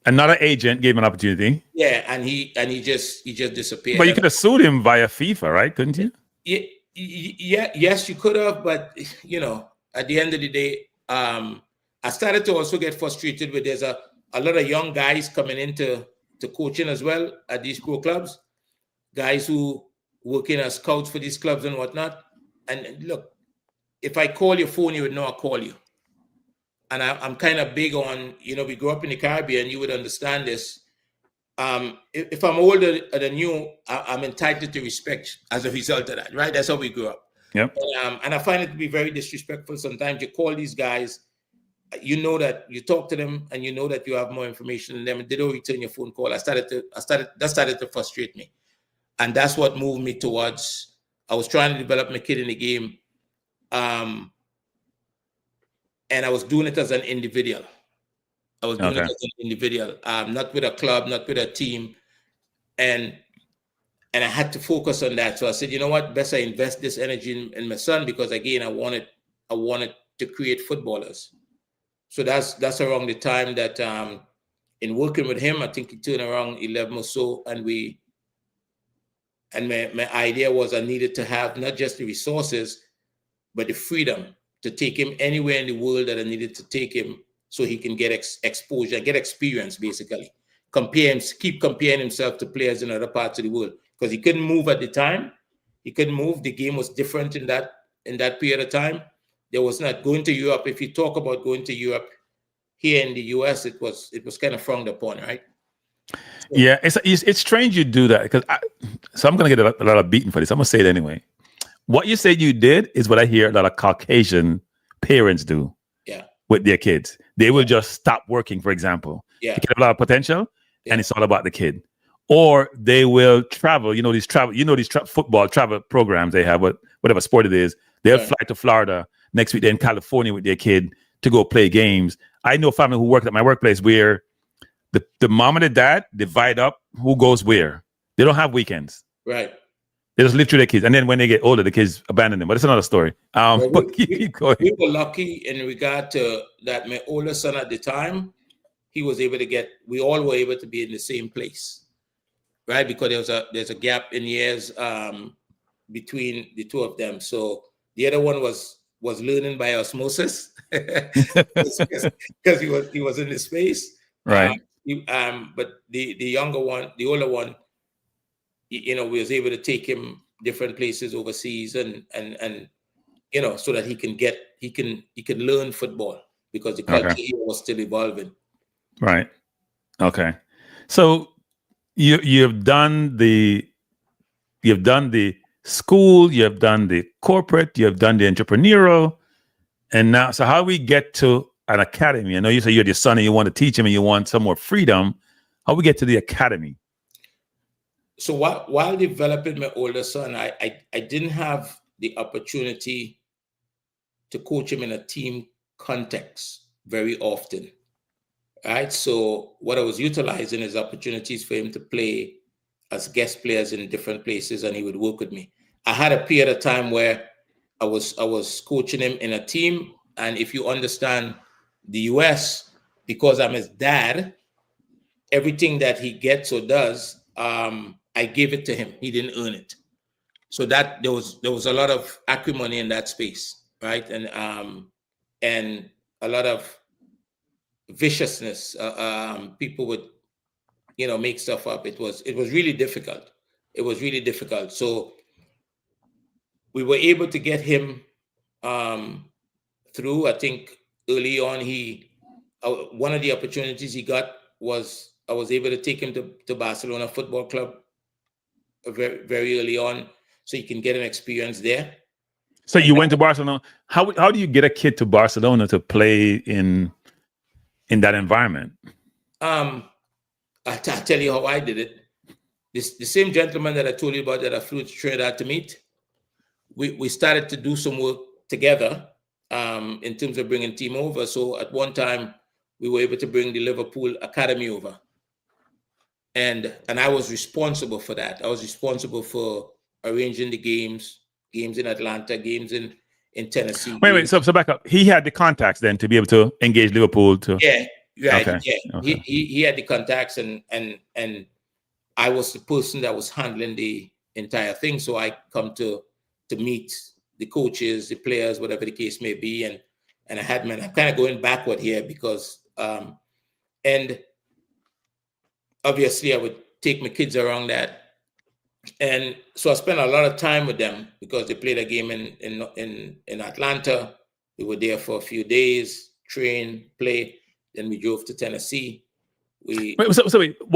another agent gave him an opportunity. Yeah, and he just disappeared. But you could have sued him via FIFA, right? Couldn't you? Yeah, yes, you could have, but at the end of the day, I started to also get frustrated with there's a lot of young guys coming into coaching as well at these pro clubs, guys who working as scouts for these clubs and whatnot. And look, if I call your phone, you would know I call you. And I'm kind of big on, we grew up in the Caribbean, you would understand this. If I'm older than you, I'm entitled to respect as a result of that, right? That's how we grew up. Yep. And I find it to be very disrespectful. Sometimes you call these guys, that you talk to them and that you have more information than them, and they don't return your phone call. That started to frustrate me. And that's what moved me towards, I was trying to develop my kid in the game. And I was doing it as an individual. I was doing it as an individual, not with a club, not with a team. And I had to focus on that. So I said, you know what, best I invest this energy in my son, because again, I wanted to create footballers. So that's around the time that in working with him, I think he turned around 11 or so, and my idea was I needed to have not just the resources, but the freedom to take him anywhere in the world that I needed to take him, so he can get exposure, get experience, basically. Keep comparing himself to players in other parts of the world, because he couldn't move at the time. He couldn't move. The game was different in that period of time. There was not going to Europe. If you talk about going to Europe, here in the US, it was kind of frowned upon, right? Yeah, it's strange you do that, because so I'm gonna get a lot of beating for this. I'm gonna say it anyway. What you said you did is what I hear a lot of Caucasian parents do. Yeah. With their kids, they will just stop working, for example. Yeah. They have a lot of potential, and it's all about the kid. Or they will travel. These football travel programs they have, whatever sport it is. They'll fly to Florida next week. They're in California with their kid to go play games. I know a family who worked at my workplace where the mom and the dad divide up who goes where. They don't have weekends. Right. They just live through their kids. And then when they get older, the kids abandon them. But it's another story. But keep going. We were lucky in regard to that. My older son at the time, we all were able to be in the same place. Right? Because there's a gap in years between the two of them. So the other one was learning by osmosis, because he was in the space. Right. But the older one, we was able to take him different places overseas and so that he can learn football, because the culture here was still evolving. Right. Okay. So you've done the school, you've done the corporate, you've done the entrepreneurial, and now, so how do we get to an academy? I know you say you're your son and you want to teach him and you want some more freedom. How do we get to the academy? So while developing my older son, I didn't have the opportunity to coach him in a team context very often. Right. So what I was utilizing is opportunities for him to play as guest players in different places, and he would work with me. I had a period of time where I was coaching him in a team, and if you understand the US, because I'm his dad, everything that he gets or does, I gave it to him. He didn't earn it. So that there was a lot of acrimony in that space, right? And a lot of viciousness. People would, make stuff up. It was really difficult. It was really difficult. So we were able to get him through. I think early on, one of the opportunities he got was I was able to take him to Barcelona Football Club very, very early on, so he can get an experience there. So you went to Barcelona. How do you get a kid to Barcelona to play in that environment? I'll tell you how I did it. The same gentleman that I told you about that I flew to Trinidad to meet, we started to do some work together in terms of bringing team over. So at one time, we were able to bring the Liverpool Academy over. And I was responsible for that. I was responsible for arranging the games in Atlanta, games in Tennessee. Wait. So back up. He had the contacts then to be able to engage Liverpool to. Yeah, right. Okay. Yeah, okay. He had the contacts, and I was the person that was handling the entire thing. So I come to meet the coaches, the players, whatever the case may be, and I had I'm kind of going backward here because and obviously I would take my kids around that. And so I spent a lot of time with them because they played a game in Atlanta. We were there for a few days, train, play. Then we drove to Tennessee. Wait,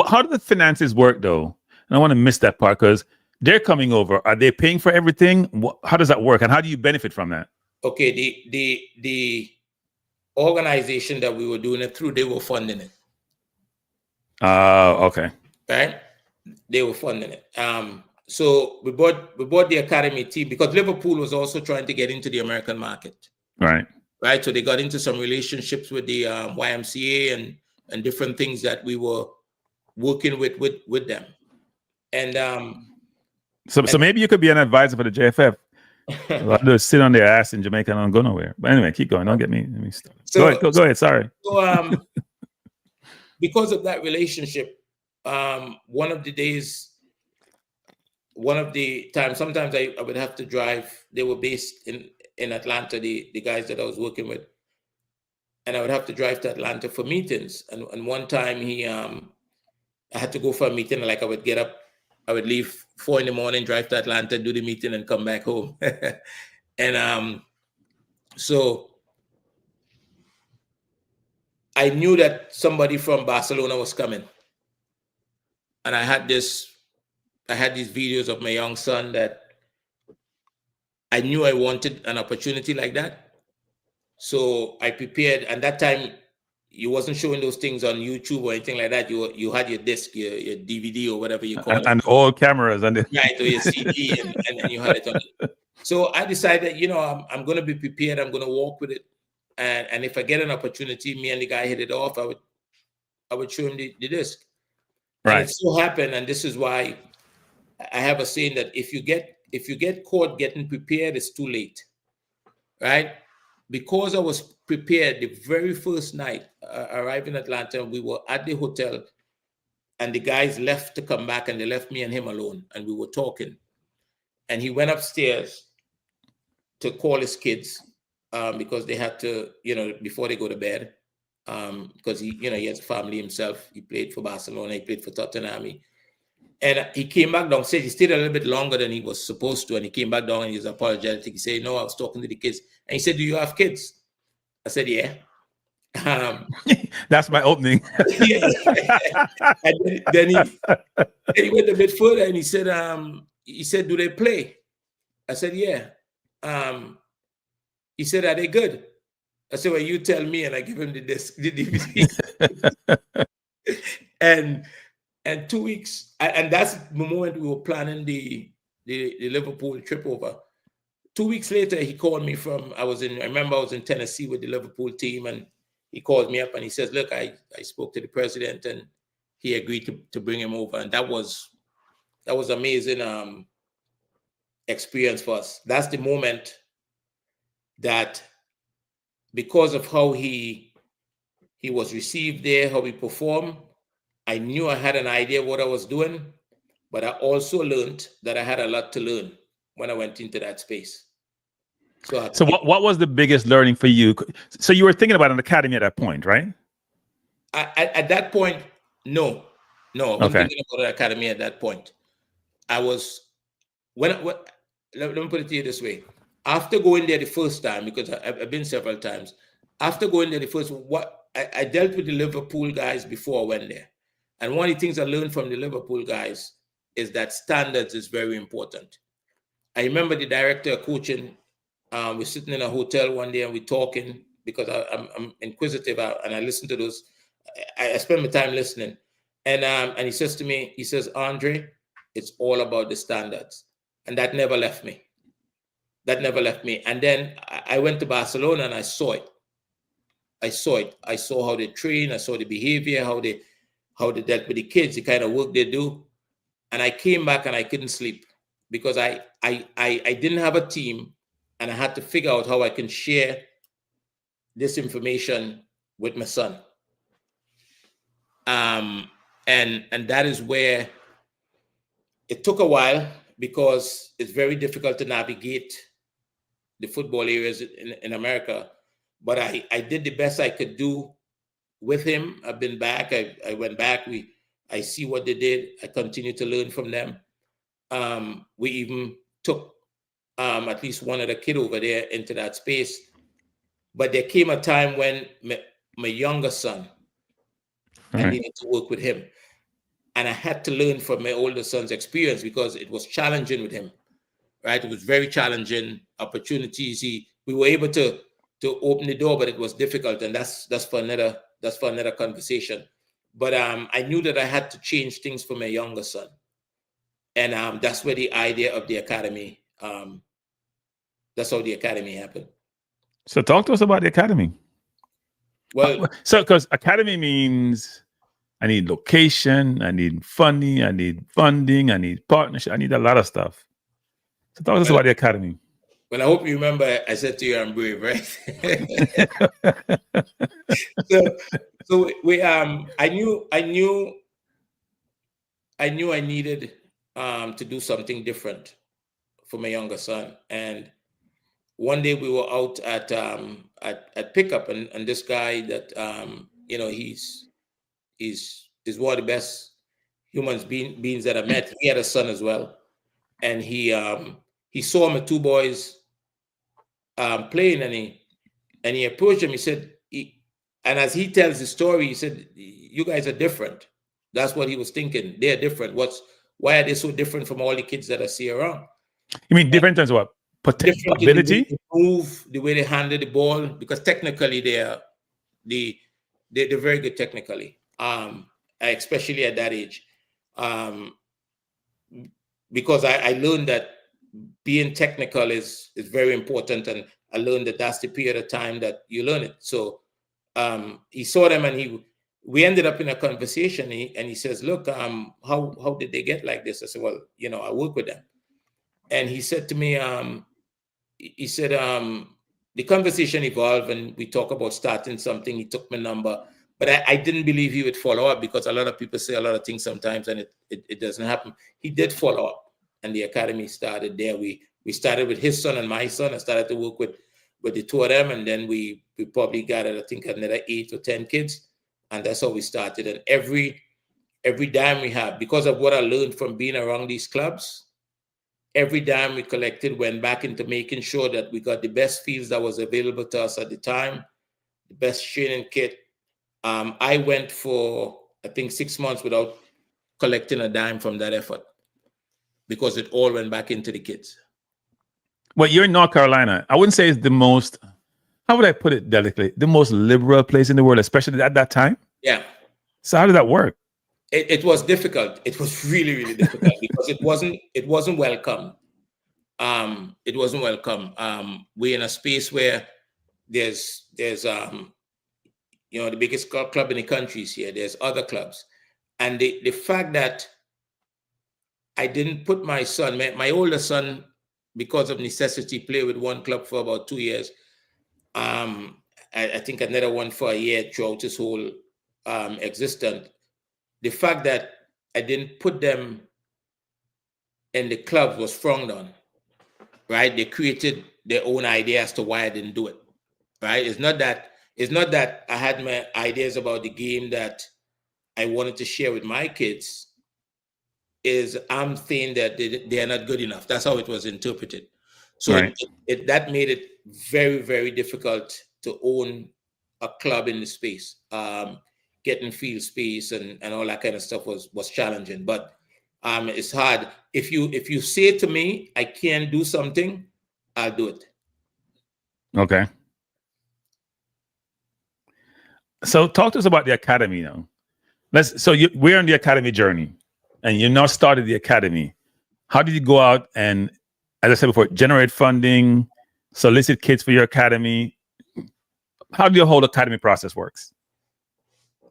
how do the finances work though? And I want to miss that part because they're coming over. Are they paying for everything? How does that work? And how do you benefit from that? Okay, the organization that we were doing it through, they were funding it. Okay. Right? They were funding it. So we bought the academy team because Liverpool was also trying to get into the American market. Right. Right. So they got into some relationships with the YMCA and and different things that we were working with them. And so maybe you could be an advisor for the JFF. A lot of those sit on their ass in Jamaica and don't go nowhere. But anyway, keep going. Don't get me started. So, go ahead. Sorry. So because of that relationship, one of the times, sometimes I would have to drive. They were based in Atlanta, the guys that I was working with. And I would have to drive to Atlanta for meetings. And one time I had to go for a meeting. Like I would get up, I would leave 4 a.m, drive to Atlanta, do the meeting, and come back home. And so I knew that somebody from Barcelona was coming. And I had these videos of my young son that I knew I wanted an opportunity like that. So I prepared, and that time you wasn't showing those things on YouTube or anything like that. You had your disc, your DVD or whatever you call it. And all cameras. Right, or your CD, and you had it on it. So I decided, I'm going to be prepared. I'm going to walk with it. And if I get an opportunity, me and the guy hit it off, I would show him the disc. Right. And it so happened, and this is why I have a saying that if you get caught getting prepared, it's too late. Right? Because I was prepared the very first night, arriving in Atlanta, we were at the hotel, and the guys left to come back, and they left me and him alone, and we were talking. And he went upstairs to call his kids because they had to, before they go to bed, because he has a family himself. He played for Barcelona, he played for Tottenham. And he came back downstairs. He stayed a little bit longer than he was supposed to. And he came back down and he was apologetic. He said, no, I was talking to the kids. And he said, do you have kids? I said, yeah. That's my opening. Yeah. And then he went a bit further and he said, do they play? I said, yeah. He said, are they good? I said, well, you tell me. And I give him the DVD. And 2 weeks, and that's the moment we were planning the Liverpool trip over. 2 weeks later, he called me I remember I was in Tennessee with the Liverpool team, and he called me up and he says, look, I spoke to the president and he agreed to bring him over. And that was amazing experience for us. That's the moment that, because of how he was received there, how he performed, I knew I had an idea of what I was doing, but I also learned that I had a lot to learn when I went into that space. So what was the biggest learning for you? So you were thinking about an academy at that point, right? At that point, no. I wasn't thinking about an academy at that point. I was, let me put it to you this way. After going there the first time, because I've been several times, after going there the first, I dealt with the Liverpool guys before I went there. And one of the things I learned from the Liverpool guys is that standards is very important. I remember the director of coaching, we're sitting in a hotel one day and we're talking, because I'm inquisitive and I listen to those. I spend my time listening. And he says to me, he says, Andre, it's all about the standards. And that never left me. And then I went to Barcelona and I saw it. I saw how they train. I saw the behavior, how they dealt with the kids, the kind of work they do. And I came back and I couldn't sleep because I didn't have a team, and I had to figure out how I can share this information with my son. And that is where it took a while, because it's very difficult to navigate the football areas in America. But I did the best I could do with him. I've been back. I went back. I see what they did. I continue to learn from them. We even took at least one of the kid over there into that space. But there came a time when my younger son, I needed to work with him. And I had to learn from my older son's experience, because it was challenging with him, right? It was very challenging opportunities. We were able to open the door, but it was difficult. And that's for another conversation. But I knew that I had to change things for my younger son. And that's where the idea of the academy, that's how the academy happened. So talk to us about the academy. Well, So because academy means I need location, I need funding, I need partnership, I need a lot of stuff. So talk to us about the academy. Well, I hope you remember I said to you I'm brave, right? so I knew I needed to do something different for my younger son. And one day we were out at pickup, and this guy that he's one of the best beings that I met. He had a son as well, and he saw my two boys playing, and he approached him. He said, and as he tells the story, he said, "You guys are different." That's what he was thinking. They're different. Why are they so different from all the kids that I see around? You mean different in terms of what? Different Ability? In the way they move, the way they handle the ball, because technically they're very good technically, especially at that age. Because I learned that being technical is very important, and I learned that that's the period of time that you learn it. So he saw them, and we ended up in a conversation, and he says, "Look, how did they get like this?" I said, "Well, I work with them." And he said to me, he said, the conversation evolved, and we talk about starting something. He took my number, but I didn't believe he would follow up, because a lot of people say a lot of things sometimes, and it doesn't happen. He did follow up, and the academy started there. We started with his son and my son. I started to work with the two of them, and then we probably got, I think, another 8 or 10 kids, and that's how we started. And every dime we have, because of what I learned from being around these clubs, every dime we collected went back into making sure that we got the best fields that was available to us at the time, the best training kit. I went for, I think, 6 months without collecting a dime from that effort, because it all went back into the kids. Well, you're in North Carolina. I wouldn't say it's the most, how would I put it delicately, the most liberal place in the world, especially at that time? Yeah. So how did that work? It was difficult. It was really, really difficult because it wasn't welcome. It wasn't welcome. We're in a space where there's the biggest club in the country is here. There's other clubs, and the fact that I didn't put my son, my older son, because of necessity, played with one club for about 2 years. I think another one for a year throughout his whole existence. The fact that I didn't put them in the club was frowned on, right? They created their own idea as to why I didn't do it, right? It's not that I had my ideas about the game that I wanted to share with my kids. I'm saying that they are not good enough. That's how it was interpreted. So right. That made it very, very difficult to own a club in the space. Getting field space and all that kind of stuff was challenging. But it's hard. If you say to me, I can't do something, I'll do it. Okay. So talk to us about the academy now. We're on the academy journey, and you now started the academy. How did you go out and, as I said before, generate funding, solicit kids for your academy? How do your whole academy process works?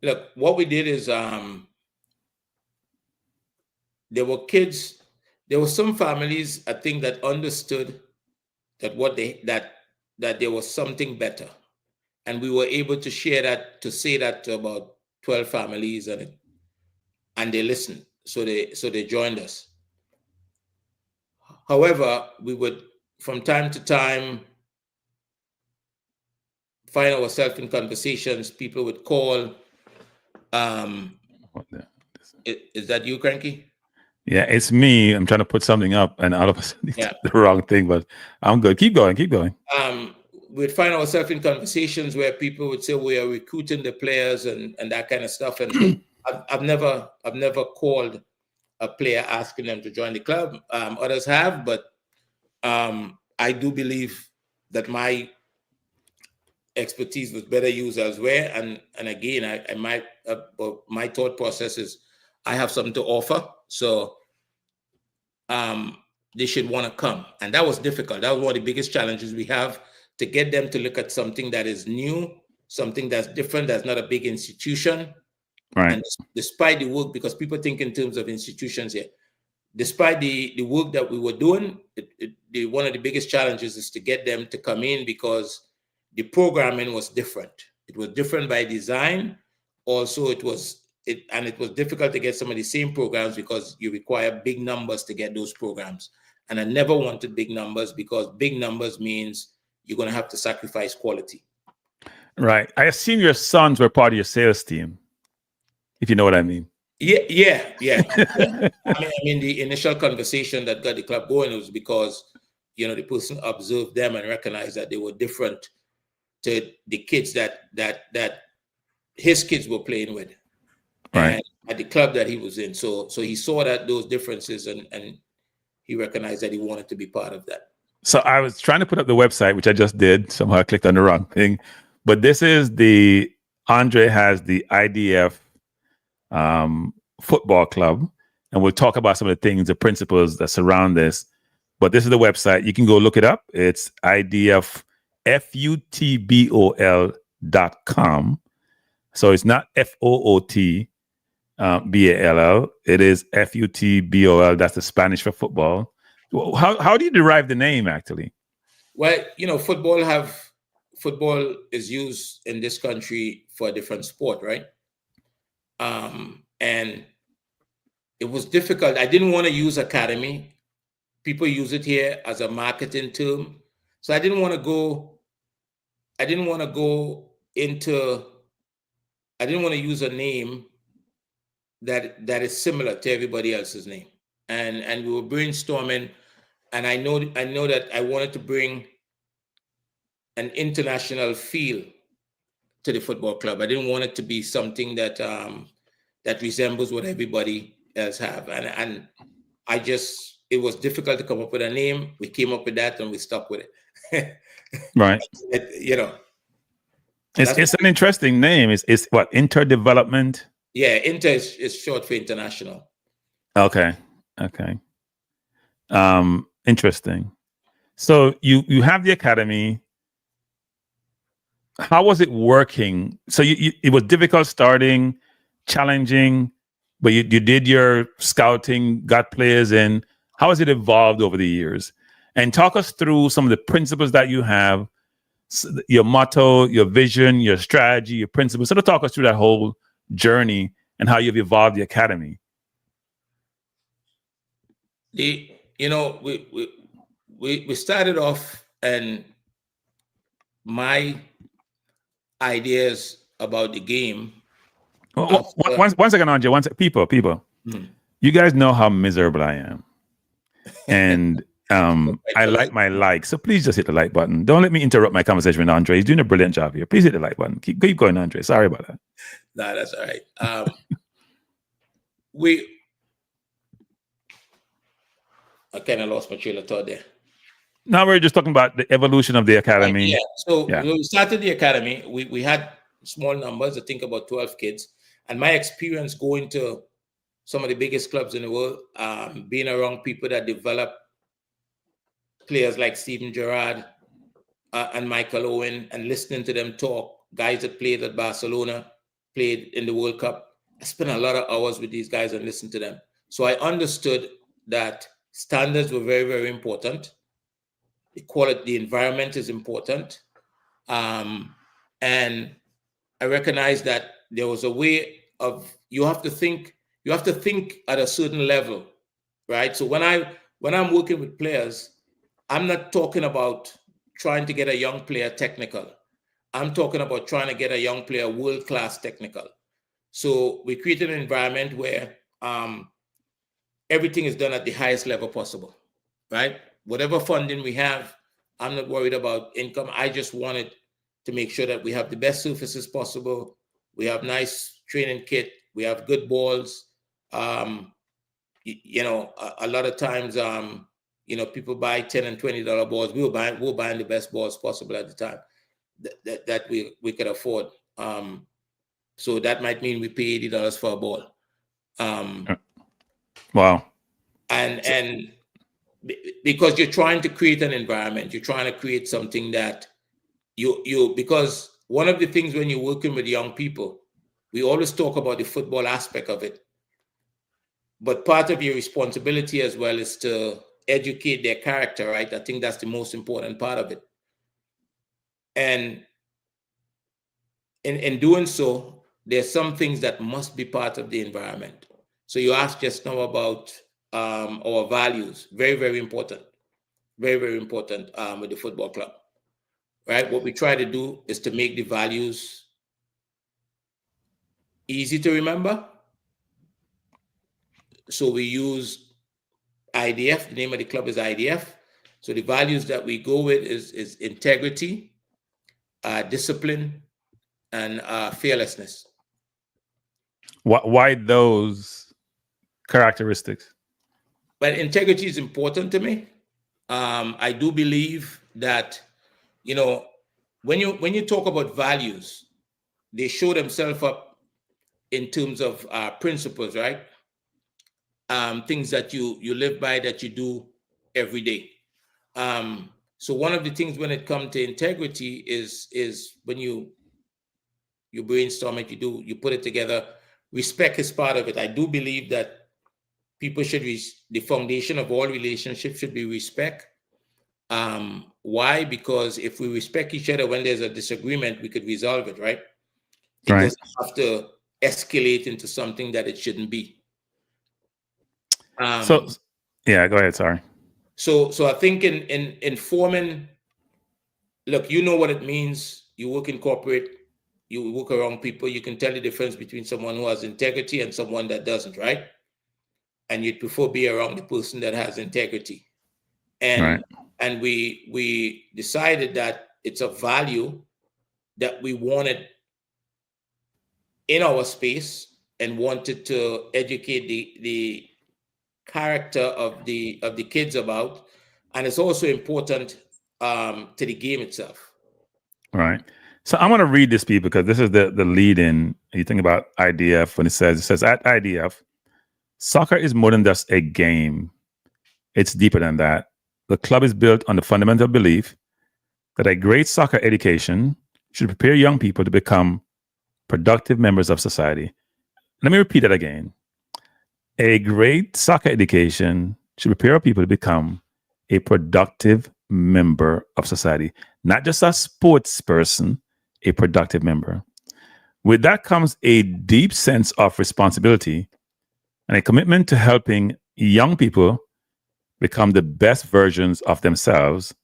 Look, what we did is there were some families, I think, that understood that there was something better. And we were able to say that to about 12 families, and they listened. So they joined us. However, we would, from time to time, find ourselves in conversations. People would call. Is that you, Cranky? Yeah, it's me. I'm trying to put something up, and all of a sudden it's the wrong thing, but I'm good. Keep going. We'd find ourselves in conversations where people would say we are recruiting the players and that kind of stuff. And I've never called a player asking them to join the club. Others have, but I do believe that my expertise was better used elsewhere. And again, my thought process is I have something to offer, so they should want to come. And that was difficult. That was one of the biggest challenges we have, to get them to look at something that is new something that's different, that's not a big institution. Right. And despite the work, because people think in terms of institutions here, despite the work that we were doing, one of the biggest challenges is to get them to come in, because the programming was different. It was different by design. Also, it was difficult to get some of the same programs because you require big numbers to get those programs. And I never wanted big numbers, because big numbers means you're going to have to sacrifice quality. Right. I assume your sons were part of your sales team, if you know what I mean. Yeah. I mean, the initial conversation that got the club going was because, the person observed them and recognized that they were different to the kids that his kids were playing with, right, and at the club that he was in. So he saw that those differences, and he recognized that he wanted to be part of that. So I was trying to put up the website, which I just did. Somehow I clicked on the wrong thing. But this is Andre has the IDF football club, and we'll talk about some of the things, the principles that surround this. But this is the website. You can go look it up. It's idffutbol.com. So it's not FOOTBALL. It is FUTBOL. That's the Spanish for football. How do you derive the name, actually? Well, football is used in this country for a different sport, right? And it was difficult. I didn't want to use academy. People use it here as a marketing term. So I didn't want to use a name that is similar to everybody else's name. And we were brainstorming, and I know that I wanted to bring an international feel to the football club. I didn't want it to be something that that resembles what everybody else have. And it was difficult to come up with a name. We came up with that and we stuck with it. Right. It's an interesting name. It's what, interdevelopment? Yeah, inter is short for international. Okay. Interesting. So you have the academy. How was it working? So it was difficult starting, challenging, but you did your scouting, got players in. How has it evolved over the years? And talk us through some of the principles that you have, your motto, your vision, your strategy, your principles. Sort of talk us through that whole journey and how you've evolved the academy. We started off, and my ideas about the game. One second, Andre. People. You guys know how miserable I am, and I like my like. So please just hit the like button. Don't let me interrupt my conversation with Andre. He's doing a brilliant job here. Please hit the like button. Keep going, Andre. Sorry about that. No, that's all right. I kind of lost my trail of thought there. Now we're just talking about the evolution of the academy. Yeah. So when we started the academy, we had small numbers, I think about 12 kids. And my experience going to some of the biggest clubs in the world, being around people that develop players like Steven Gerrard and Michael Owen, and listening to them talk, guys that played at Barcelona, played in the World Cup. I spent a lot of hours with these guys and listened to them. So I understood that standards were very, very important. The quality, the environment is important. And I recognized that there was a way of, you have to think at a certain level, right? So when I'm working with players, I'm not talking about trying to get a young player technical. I'm talking about trying to get a young player world-class technical. So we created an environment where everything is done at the highest level possible, right? Whatever funding we have, I'm not worried about income. I just wanted to make sure that we have the best surfaces possible. We have nice training kit. We have good balls. A lot of times, people buy $10 and $20 balls. We're buying the best balls possible at the time that we could afford. So that might mean we pay $80 for a ball. Wow. And because you're trying to create an environment, you're trying to create something that because one of the things when you're working with young people, we always talk about the football aspect of it. But part of your responsibility as well is to educate their character, right? I think that's the most important part of it. And in doing so, there's some things that must be part of the environment. So you asked just now about our values. Very, very important. Very, very important with the football club, right? What we try to do is to make the values easy to remember. So we use IDF. The name of the club is IDF. So the values that we go with is integrity, discipline, and fearlessness. Why those characteristics? But integrity is important to me. I do believe that, when you talk about values, they show themselves up in terms of principles, right? Things that you live by, that you do every day. So one of the things when it comes to integrity is when you brainstorm it, you put it together. Respect is part of it. I do believe that people should the foundation of all relationships should be respect. Why? Because if we respect each other, when there's a disagreement, we could resolve it, right? It doesn't have to escalate into something that it shouldn't be. So yeah, go ahead. Sorry. So I think in forming, look, you know what it means. You work in corporate, you work around people, you can tell the difference between someone who has integrity and someone that doesn't, right? And you'd prefer be around the person that has integrity. And and we decided that it's a value that we wanted in our space and wanted to educate the character of the kids about. And it's also important to the game itself. Right. So I'm going to read this piece because this is the lead in. You think about IDF when it says at IDF, soccer is more than just a game. It's deeper than that. The club is built on the fundamental belief that a great soccer education should prepare young people to become productive members of society. Let me repeat that again. A great soccer education should prepare people to become a productive member of society, not just a sports person, a productive member. With that comes a deep sense of responsibility and a commitment to helping young people become the best versions of themselves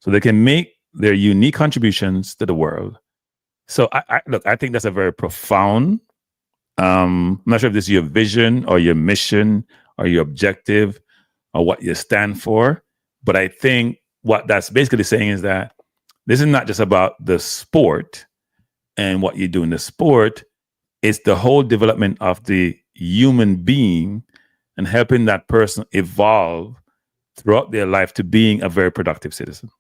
so they can make their unique contributions to the world. So I think that's a very profound, I'm not sure if this is your vision or your mission or your objective or what you stand for, but I think what that's basically saying is that this is not just about the sport and what you do in the sport. It's the whole development of the human being and helping that person evolve throughout their life to being a very productive citizen.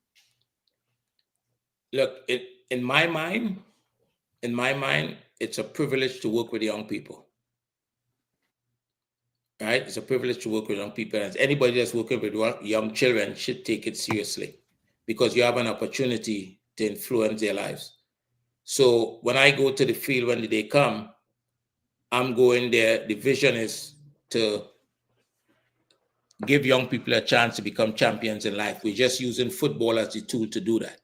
Look, in my mind, it's a privilege to work with young people. Right? It's a privilege to work with young people. And anybody that's working with young children should take it seriously because you have an opportunity to influence their lives. So when I go to the field, when they come, I'm going there. The vision is to give young people a chance to become champions in life. We're just using football as the tool to do that.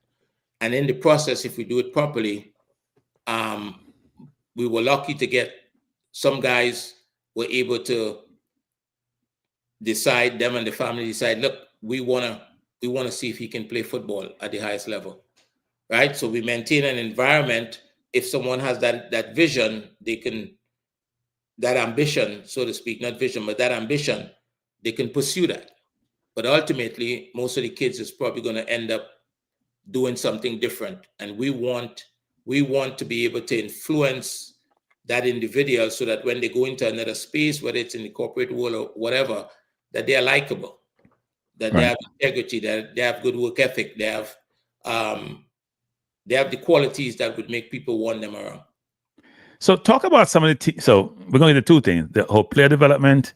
And in the process, if we do it properly, we were lucky to get some guys were able to decide, them and the family decide, look, we want to see if he can play football at the highest level, right? So we maintain an environment. If someone has that vision, they can, that ambition, so to speak, not vision, but that ambition, they can pursue that. But ultimately, most of the kids is probably going to end up doing something different. And we want to be able to influence that individual so that when they go into another space, whether it's in the corporate world or whatever, that they are likable, that they have integrity, that they have good work ethic, they have the qualities that would make people want them around. So talk about some of the so we're going to do two things: the whole player development,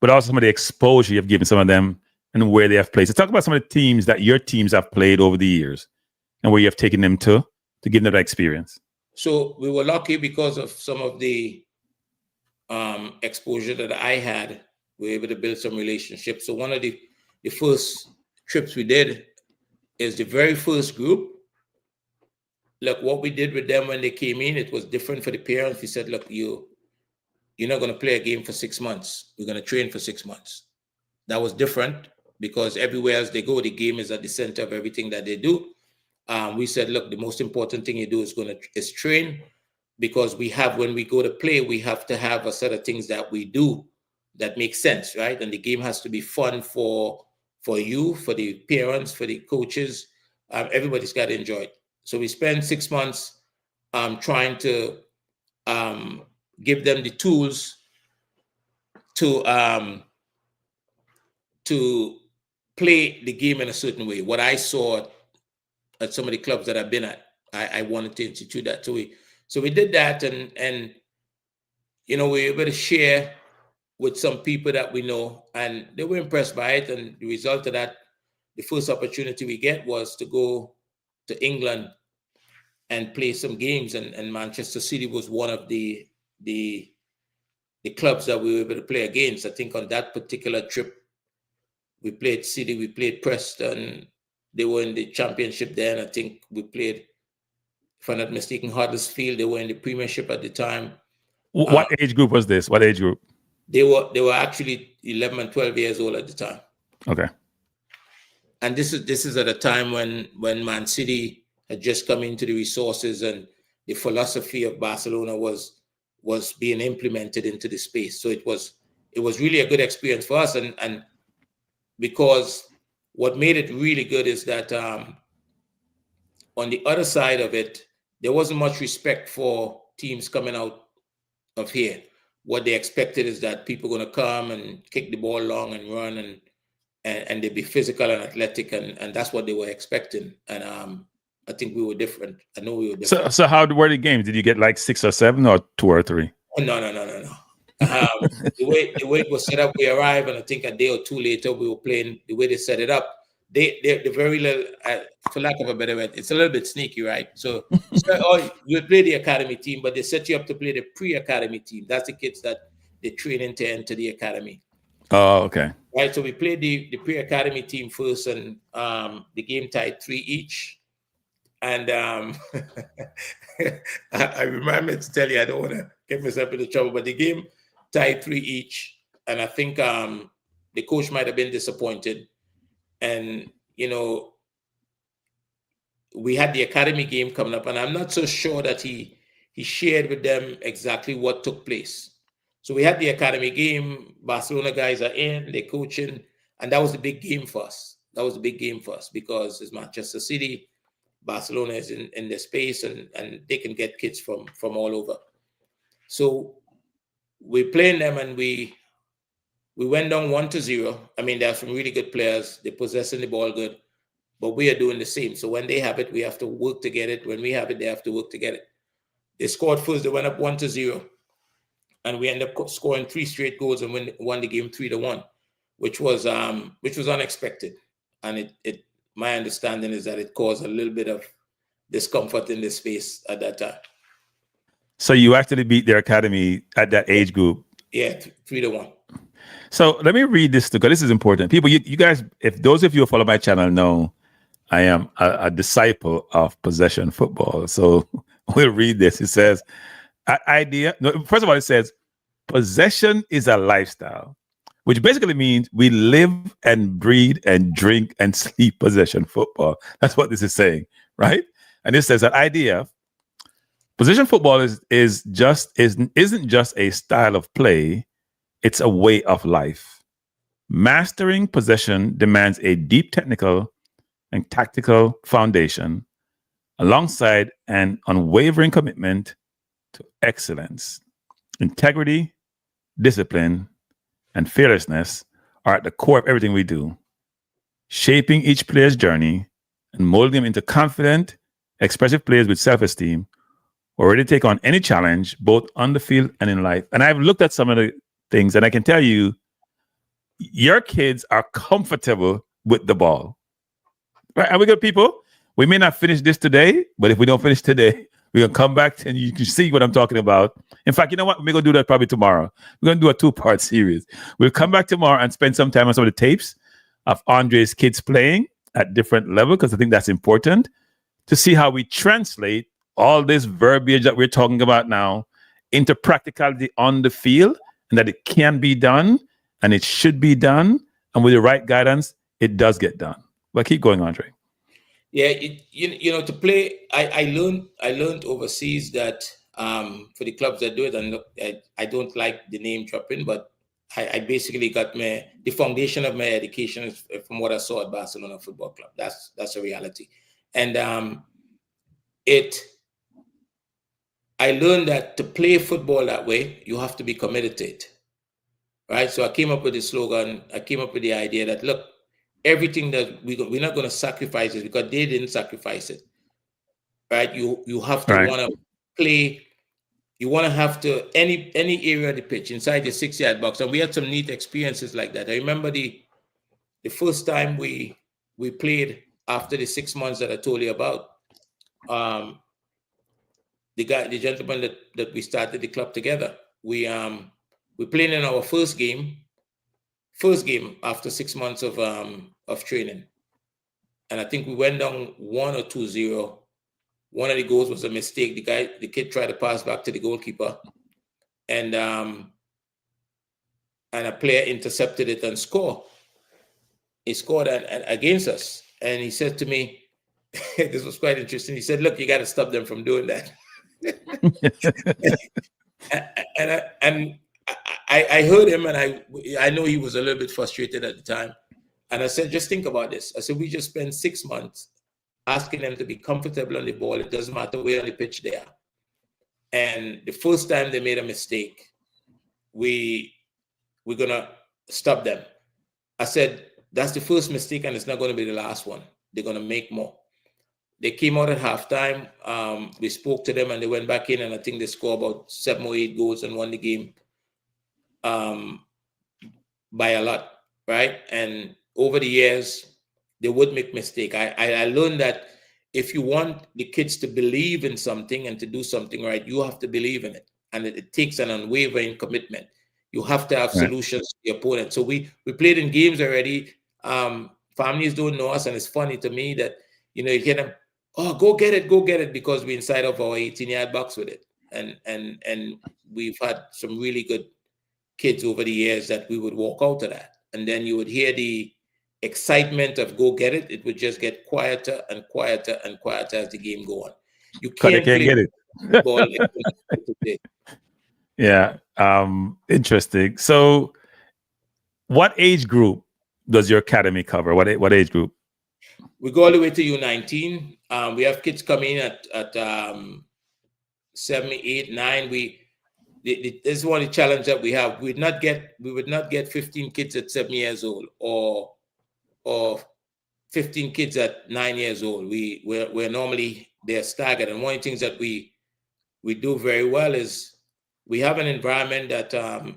but also some of the exposure you've given some of them and where they have played. So talk about some of the teams that your teams have played over the years and where you have taken them to, to give them that experience? So we were lucky because of some of the exposure that I had. We were able to build some relationships. So one of the first trips we did is the very first group. Look, what we did with them when they came in, it was different for the parents. We said, look, you're not going to play a game for 6 months. We're going to train for 6 months. That was different because everywhere else they go, the game is at the center of everything that they do. We said, look, the most important thing you do is train, because when we go to play, we have to have a set of things that we do that make sense, right? And the game has to be fun for you, for the parents, for the coaches. Everybody's got to enjoy it. So we spent 6 months trying to give them the tools to play the game in a certain way. What I saw at some of the clubs that I've been at, I wanted to institute that. So we did that, and we were able to share with some people that we know, and they were impressed by it. And the result of that, the first opportunity we get was to go to England and play some games, and Manchester City was one of the clubs that we were able to play against. I think on that particular trip, we played City, we played Preston. They were in the championship then. I think we played, if I'm not mistaken, Huddersfield. They were in the Premiership at the time. What age group was this? What age group? They were actually 11 and 12 years old at the time. Okay. And this is at a time when Man City had just come into the resources, and the philosophy of Barcelona was being implemented into the space. So it was really a good experience for us, and because what made it really good is that on the other side of it, there wasn't much respect for teams coming out of here. What they expected is that people are going to come and kick the ball long and run, and they'd be physical and athletic, and that's what they were expecting. And I think we were different. I know we were different. So how were the games? Did you get like 6 or 7 or 2 or 3? No. The way it was set up, we arrived, and I think a day or two later we were playing the way they set it up. They're very little, for lack of a better word, it's a little bit sneaky, right? So you play the academy team, but they set you up to play the pre-academy team. That's the kids that they train in to enter the academy. Oh, okay. Right. So we played the pre-academy team first, and the game tied 3 each. And I remember to tell you, I don't want to get myself into trouble, but the game tied 3 each. And I think the coach might have been disappointed. And, we had the academy game coming up, and I'm not so sure that he shared with them exactly what took place. So we had the academy game. Barcelona guys are in, they're coaching, and that was the big game for us. Because it's Manchester City. Barcelona is in their space, and they can get kids from all over. So we playing them, and we went down 1-0. I mean, there are some really good players. They're possessing the ball good, but we are doing the same. So when they have it, we have to work to get it. When we have it, they have to work to get it. They scored first. They went up 1-0, and we ended up scoring 3 straight goals and won the game 3-1, which was unexpected. And my understanding is that it caused a little bit of discomfort in this space at that time. So you actually beat their academy at that age group? Yeah, 3-1. So let me read this because this is important. People, you guys, if those of you who follow my channel know, I am a disciple of possession football. So we'll read this. It says, first of all, it says, possession is a lifestyle, which basically means we live and breathe and drink and sleep possession football. That's what this is saying, right? And it says that idea, possession football isn't just a style of play, it's a way of life. Mastering possession demands a deep technical and tactical foundation alongside an unwavering commitment to excellence. Integrity, discipline, and fearlessness are at the core of everything we do, shaping each player's journey and molding them into confident, expressive players with self-esteem who are ready to take on any challenge, both on the field and in life. And I've looked at some of the things, and I can tell you, your kids are comfortable with the ball. Right? Are we good people? We may not finish this today, but if we don't finish today, we're going to come back and you can see what I'm talking about. In fact, you know what? We're going to do that probably tomorrow. We're going to do a 2-part series. We'll come back tomorrow and spend some time on some of the tapes of Andre's kids playing at different levels, because I think that's important to see how we translate all this verbiage that we're talking about now into practicality on the field, and that it can be done and it should be done. And with the right guidance, it does get done. But keep going, Andre. Yeah, to play, I learned overseas that for the clubs that do it, and look, I don't like the name dropping, but I basically got the foundation of my education is from what I saw at Barcelona Football Club. That's a reality, and I learned that to play football that way, you have to be committed to it, right? So I came up with the slogan. I came up with the idea that, look, everything that we're not going to sacrifice it because they didn't sacrifice it, right? You have to want to play. You want to have to any area of the pitch inside the 6-yard box, and we had some neat experiences like that. I remember the first time we played after the 6 months that I told you about. The gentleman that we started the club together. We played in our first game after 6 months of training, and I think we went down 1 or 2-0. One of the goals was a mistake. The kid tried to pass back to the goalkeeper, and a player intercepted it and scored. He scored against us, and he said to me, this was quite interesting. He said, "Look, you got to stop them from doing that." and I heard him, and I know he was a little bit frustrated at the time. And I said, just think about this. I said, we just spent 6 months asking them to be comfortable on the ball. It doesn't matter where on the pitch they are. And the first time they made a mistake, we're going to stop them. I said, that's the first mistake, and it's not going to be the last one. They're going to make more. They came out at halftime. We spoke to them, and they went back in, and I think they scored about 7 or 8 goals and won the game by a lot, right? And over the years, they would make mistakes. I learned that if you want the kids to believe in something and to do something right, you have to believe in it. And it takes an unwavering commitment. You have to have solutions to the opponent. So we played in games already. Families don't know us, and it's funny to me that, you hear them, oh, go get it, because we're inside of our 18-yard box with it. And we've had some really good kids over the years that we would walk out of that. And then you would hear the excitement of go get it. It would just get quieter and quieter and quieter as the game go on. You can't get it. Ball. Yeah. Interesting. So what age group does your academy cover? What age group? We go all the way to U19. We have kids coming in at 7, 8, 9. This is one of the challenges that we have. We would not get 15 kids at 7 years old or 15 kids at 9 years old. We're normally, they're staggered. And one of the things that we do very well is we have an environment that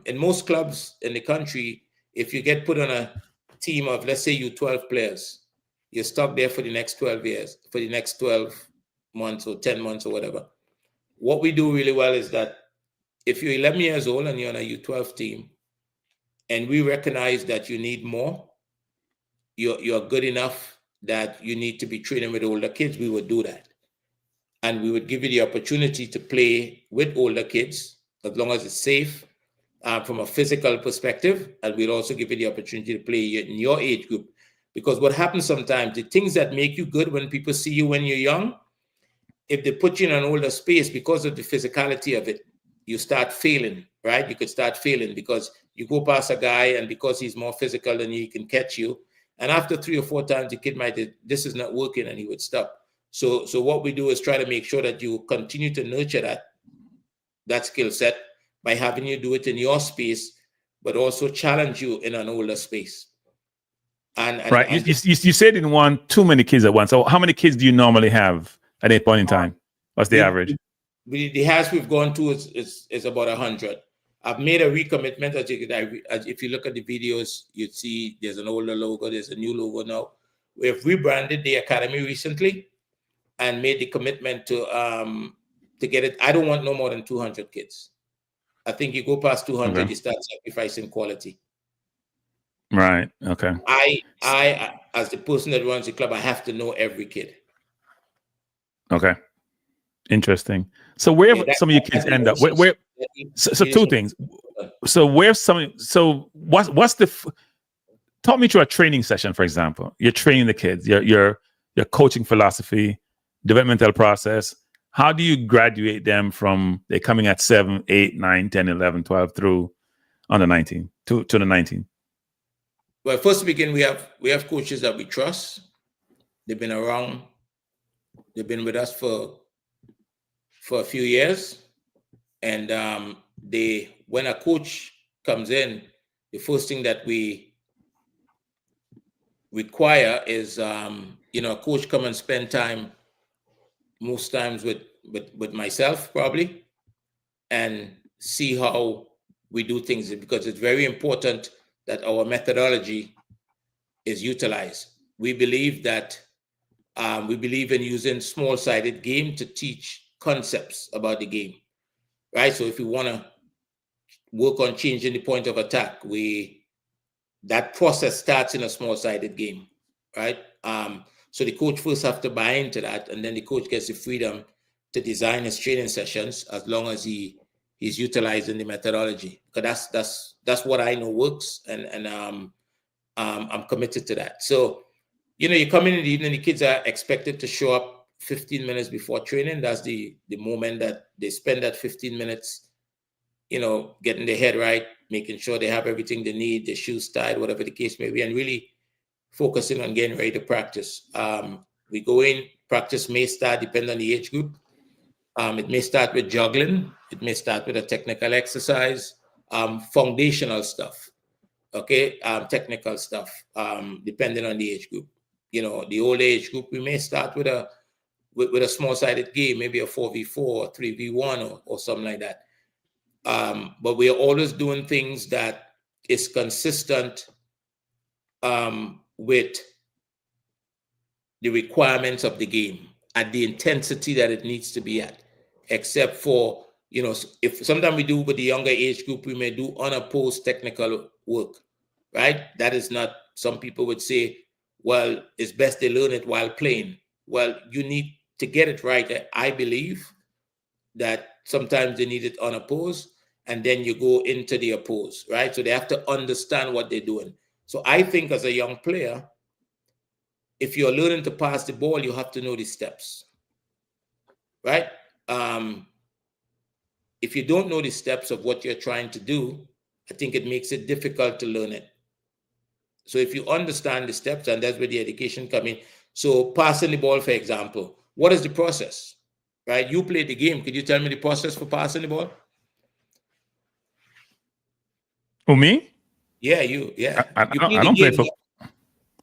in most clubs in the country, if you get put on a team of, let's say, you 12 players, you're stuck there for the next 12 years, for the next 12 months or 10 months or whatever. What we do really well is that if you're 11 years old and you're on a U12 team, and we recognize that you need more, you're good enough that you need to be training with older kids, we would do that. And we would give you the opportunity to play with older kids, as long as it's safe from a physical perspective. And we'll also give you the opportunity to play in your age group. Because what happens sometimes, the things that make you good when people see you when you're young, if they put you in an older space because of the physicality of it, you start failing, right? You could start failing because you go past a guy, and because he's more physical than you, he can catch you. And after 3 or 4 times, the kid might say, this is not working, and he would stop. So what we do is try to make sure that you continue to nurture that skill set by having you do it in your space, but also challenge you in an older space. And you said you didn't want too many kids at once. So how many kids do you normally have at any point in time? What's the average? The highest we've gone to is about 100. I've made a recommitment. If you look at the videos, you'd see there's an older logo, there's a new logo now. We have rebranded the academy recently, and made the commitment to get it. I don't want no more than 200 kids. I think you go past 200, Okay. you start sacrificing quality. Right. Okay. I, as the person that runs the club, I have to know every kid. Okay. Interesting. So where some of your kids end up? Where so two things. So where's some? So what's the? Talk me through a training session, for example. You're training the kids. Your coaching philosophy, developmental process. How do you graduate them from they're coming at 7, 8, 9, 10, 11, 12 through under 19 to the 19? Well, first to begin, we have coaches that we trust. They've been around. They've been with us for a few years, and when a coach comes in, the first thing that we require is a coach come and spend time, most times with myself probably, and see how we do things, because it's very important that our methodology is utilized. We believe that we believe in using small-sided game to teach concepts about the game, right? So if we want to work on changing the point of attack, that process starts in a small-sided game, right? So the coach first have to buy into that, and then the coach gets the freedom to design his training sessions as long as he's utilizing the methodology. Because that's what I know works, and I'm committed to that. So, you come in the evening, the kids are expected to show up 15 minutes before training. That's the moment that they spend that 15 minutes, getting their head right, making sure they have everything they need, their shoes tied, whatever the case may be, and really focusing on getting ready to practice. We go in, practice may start, depending on the age group. It may start with juggling. It may start with a technical exercise, foundational stuff, okay, technical stuff, depending on the age group. The old age group, we may start with a small-sided game, maybe a 4v4 or 3v1 or something like that. But we are always doing things that is consistent with the requirements of the game at the intensity that it needs to be at, except for, if sometimes we do with the younger age group, we may do unopposed technical work, right? That is not, some people would say, well, it's best they learn it while playing. Well, you need to get it right. I believe that sometimes they need it unopposed, and then you go into the opposed, right? So they have to understand what they're doing. So I think as a young player, if you're learning to pass the ball, you have to know the steps, right? If you don't know the steps of what you're trying to do, I think it makes it difficult to learn it. So if you understand the steps, and that's where the education comes in. So passing the ball, for example, what is the process, right? You played the game. Could you tell me the process for passing the ball? Who, me? Yeah, you. Yeah, I don't play football.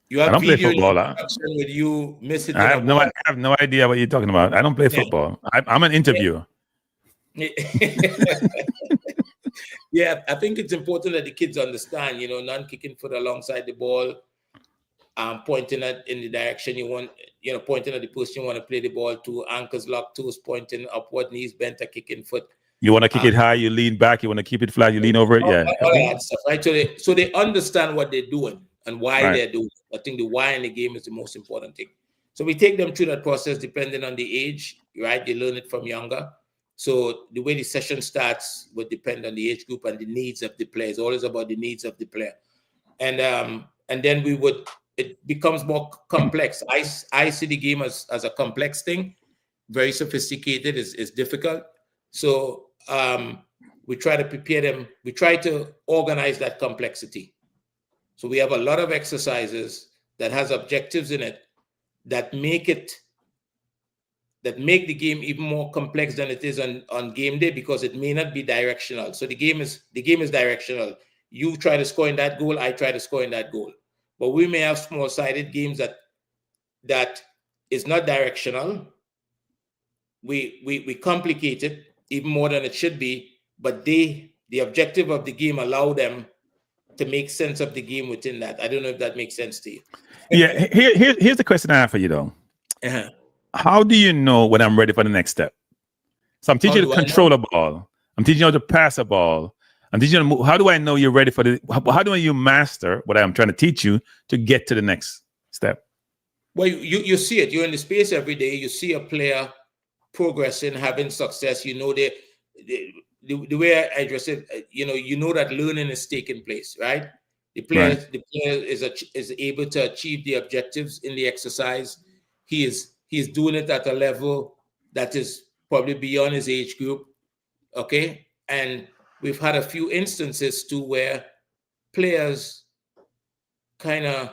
You have I don't play video football. with you missing. I have no idea what you're talking about. I don't play football. I'm an interviewer. Yeah, I think it's important that the kids understand, non-kicking foot alongside the ball, pointing in the direction you want, pointing at the person you want to play the ball to, ankles locked, toes pointing upward, knees bent, a kicking foot. You want to kick it high, you lean back. You want to keep it flat, you lean over it. Yeah. All that stuff, right? So they understand what they're doing and why they're doing it. I think the why in the game is the most important thing. So we take them through that process depending on the age, right? They learn it from younger. So the way the session starts would depend on the age group and the needs of the player. It's always about the needs of the player. And then it becomes more complex. I see the game as a complex thing, very sophisticated, is difficult. So we try to prepare them. We try to organize that complexity. So we have a lot of exercises that has objectives in it that make the game even more complex than it is on game day, because it may not be directional. So the game is directional. You try to score in that goal, I try to score in that goal. But we may have small-sided games that is not directional. We complicate it even more than it should be, but the objective of the game allow them to make sense of the game within that. I don't know if that makes sense to you. Yeah, here's the question I have for you though. Uh-huh. how do you know when I'm ready for the next step? So I'm teaching you to control a ball. I'm teaching you how to pass a ball. I'm teaching you to move. How do I know you're ready for the? How do you master what I'm trying to teach you to get to the next step? Well, you see it. You're in the space every day. You see a player progressing, having success. You know the way I address it. You know that learning is taking place, right? The player is able to achieve the objectives in the exercise. He's doing it at a level that is probably beyond his age group. Okay, and we've had a few instances too where players kind of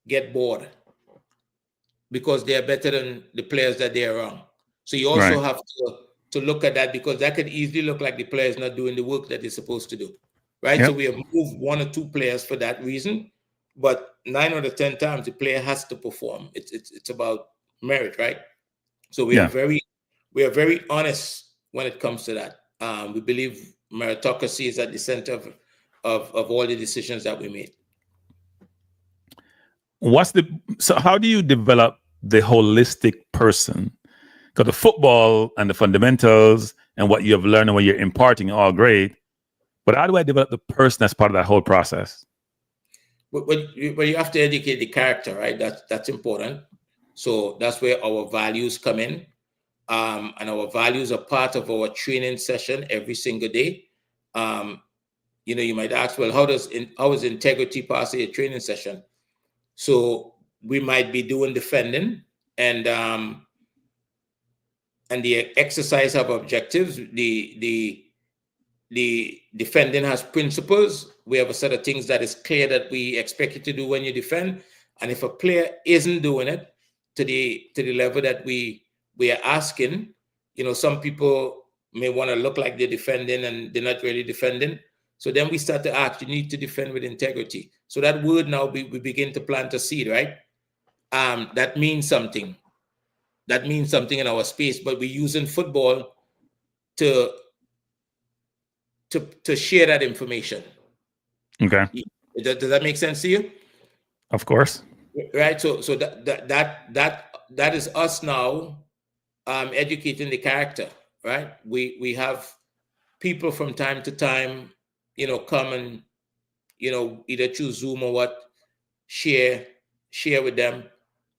get bored because they are better than the players that they are around. So you also have to look at that, because that could easily look like the player is not doing the work that they're supposed to do, right? Yep. So we have moved 1 or 2 players for that reason, but 9 out of 10 times the player has to perform. It's about merit, right? So we are very honest when it comes to that. We believe meritocracy is at the center of all the decisions that we made. So how do you develop the holistic person? Because the football and the fundamentals and what you have learned and what you're imparting are all great, but how do I develop the person as part of that whole process? Well, you have to educate the character, right? That's important. So that's where our values come in. And our values are part of our training session every single day. You might ask, well, how is integrity part of your training session? So we might be doing defending, and the exercise have objectives. The defending has principles. We have a set of things that is clear that we expect you to do when you defend. And if a player isn't doing it to the level that we are asking, some people may want to look like they're defending and they're not really defending. So then we start to ask, you need to defend with integrity. So that word now, we begin to plant a seed, right? That means something. That means something in our space, but we're using football to share that information. Okay. Does that make sense to you? Of course. Right. So that is us now educating the character, right? We have people from time to time, come and, either choose Zoom or share with them.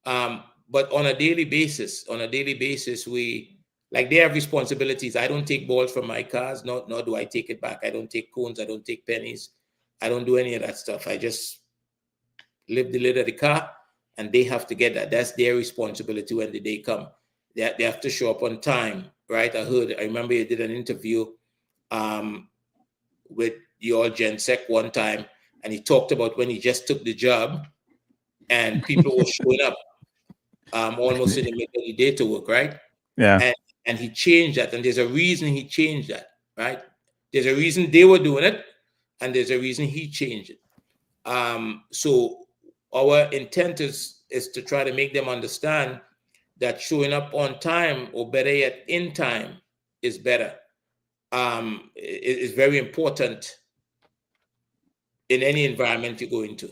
But on a daily basis, they have responsibilities. I don't take balls from my cars, nor do I take it back. I don't take cones, I don't take pennies. I don't do any of that stuff. I just lift the lid of the car, and they have to get that. That's their responsibility when the day come. They have to show up on time, right? I remember you did an interview with your Gen Sec one time, and he talked about when he just took the job and people were showing up almost in the middle of the day to work, right? Yeah. And he changed that, and there's a reason he changed that, right? There's a reason they were doing it, and there's a reason he changed it. So our intent is to try to make them understand that showing up on time, or better yet, in time, is better. It is very important in any environment you go into.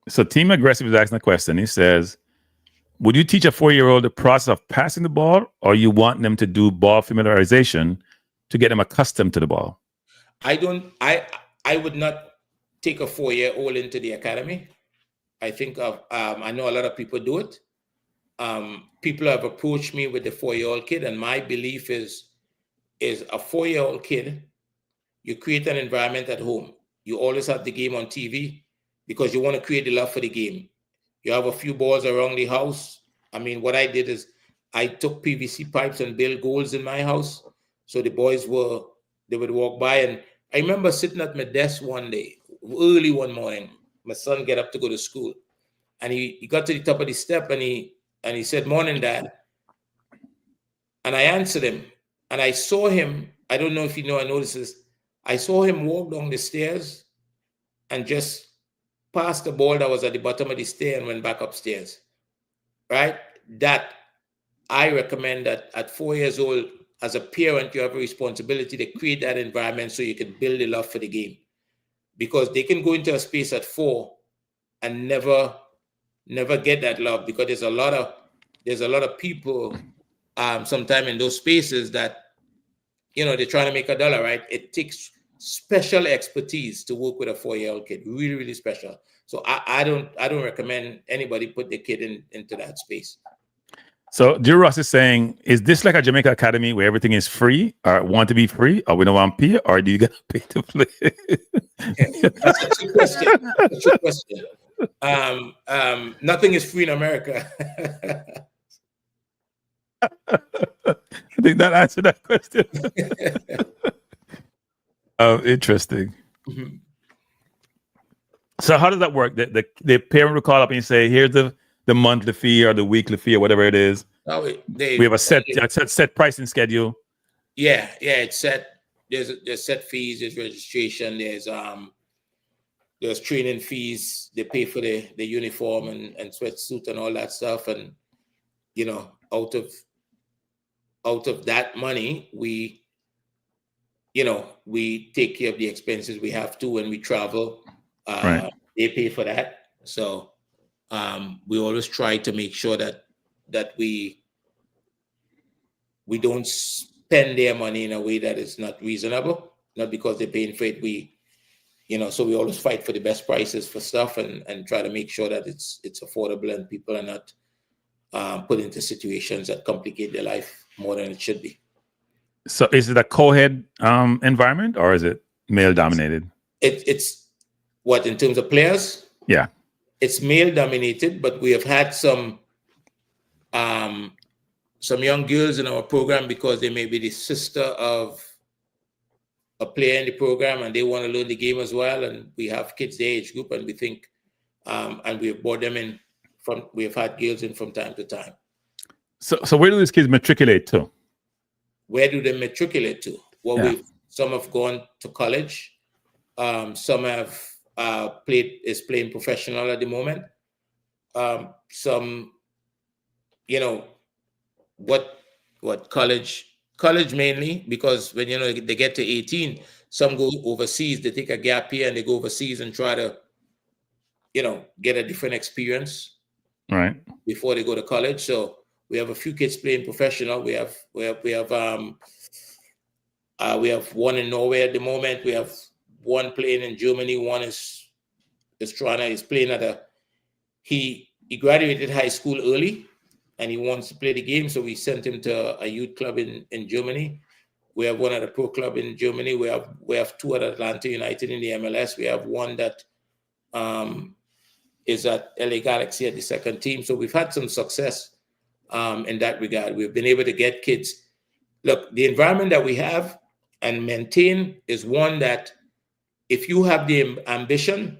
So Team Aggressive is asking a question. He says, would you teach a 4-year-old the process of passing the ball, or you want them to do ball familiarization to get them accustomed to the ball? I would not take a 4-year-old into the academy. I think I know a lot of people do it. People have approached me with the 4-year-old kid, and my belief is a 4-year-old kid, you create an environment at home. You always have the game on TV because you want to create the love for the game. You have a few balls around the house. I mean, what I did is I took PVC pipes and built goals in my house. So the boys they would walk by, and I remember sitting at my desk one day, early one morning. My son get up to go to school, and he got to the top of the step, and he said, "Morning, Dad." And I answered him, and I saw him. I don't know if you know, I noticed this. I saw him walk down the stairs and just passed the ball that was at the bottom of the stair and went back upstairs. Right? That I recommend that at 4 years old, as a parent, you have a responsibility to create that environment so you can build a love for the game. Because they can go into a space at 4 and never get that love, because there's a lot of people sometime in those spaces that, they're trying to make a dollar, right? It takes special expertise to work with a 4-year-old kid, really, really special. So I don't recommend anybody put their kid into that space. So Drew Ross is saying, is this like a Jamaica Academy where everything is free, or want to be free, or we don't want to pay, or do you get paid to play? That's a good question. That's a good question. Nothing is free in America. I think that answered that question. Interesting. Mm-hmm. So how does that work? The parent will call up and say, here's the monthly fee or the weekly fee or whatever it is. We have a set pricing schedule. Yeah, it's set. There's set fees, there's registration, there's training fees. They pay for the uniform and sweatsuit and all that stuff. And out of that money, we take care of the expenses we have to when we travel. Right. They pay for that. So we always try to make sure that we don't spend their money in a way that is not reasonable, not because they're paying for it. So we always fight for the best prices for stuff and try to make sure that it's affordable and people are not put into situations that complicate their life more than it should be. So is it a co-ed environment, or is it male dominated? It's what, in terms of players? Yeah. It's male dominated, but we have had some young girls in our program because they may be the sister of a player in the program and they want to learn the game as well. And we have kids their age group, and we think, and we have brought them in we have had girls in from time to time. So where do these kids matriculate to? Where do they matriculate to? Well, some have gone to college. Some have playing professional at the moment. Some, what college mainly, because when they get to 18, some go overseas. They take a gap year and they go overseas and try to get a different experience, right, before they go to college. So we have a few kids playing professional. We have one in Norway at the moment. We have one playing in Germany. One is playing at he graduated high school early and he wants to play the game. So we sent him to a youth club in Germany. We have one at a pro club in Germany. We have two at Atlanta United in the MLS. We have one that is at LA Galaxy at the second team. So we've had some success in that regard. We've been able to get kids. Look, the environment that we have and maintain is one that if you have the ambition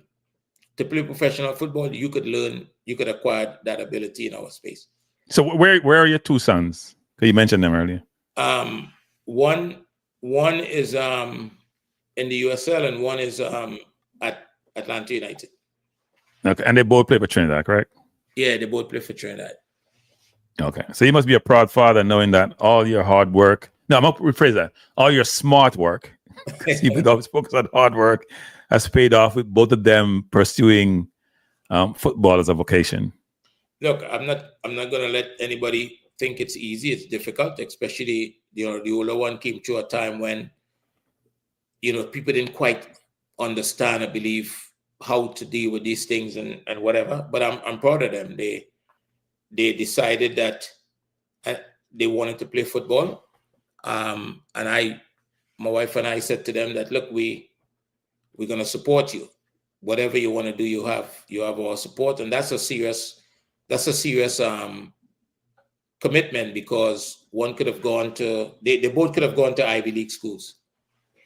to play professional football, you could acquire that ability in our space. So where are your two sons? You mentioned them earlier. One is in the USL and one is at Atlanta United. Okay, and they both play for Trinidad, correct? Yeah, they both play for Trinidad. Okay, so you must be a proud father knowing that all your hard work. No, I'm going to rephrase that. All your smart work, you've been always focused on hard work, has paid off with both of them pursuing football as a vocation. Look, I'm not going to let anybody think it's easy. It's difficult, especially the older one came through a time when people didn't quite understand, I believe, how to deal with these things and whatever. But I'm proud of them. They decided that they wanted to play football, and my wife and I said to them that, look, we're going to support you. Whatever you want to do, you have our support, and that's a serious commitment, because one could have gone to they both could have gone to Ivy League schools.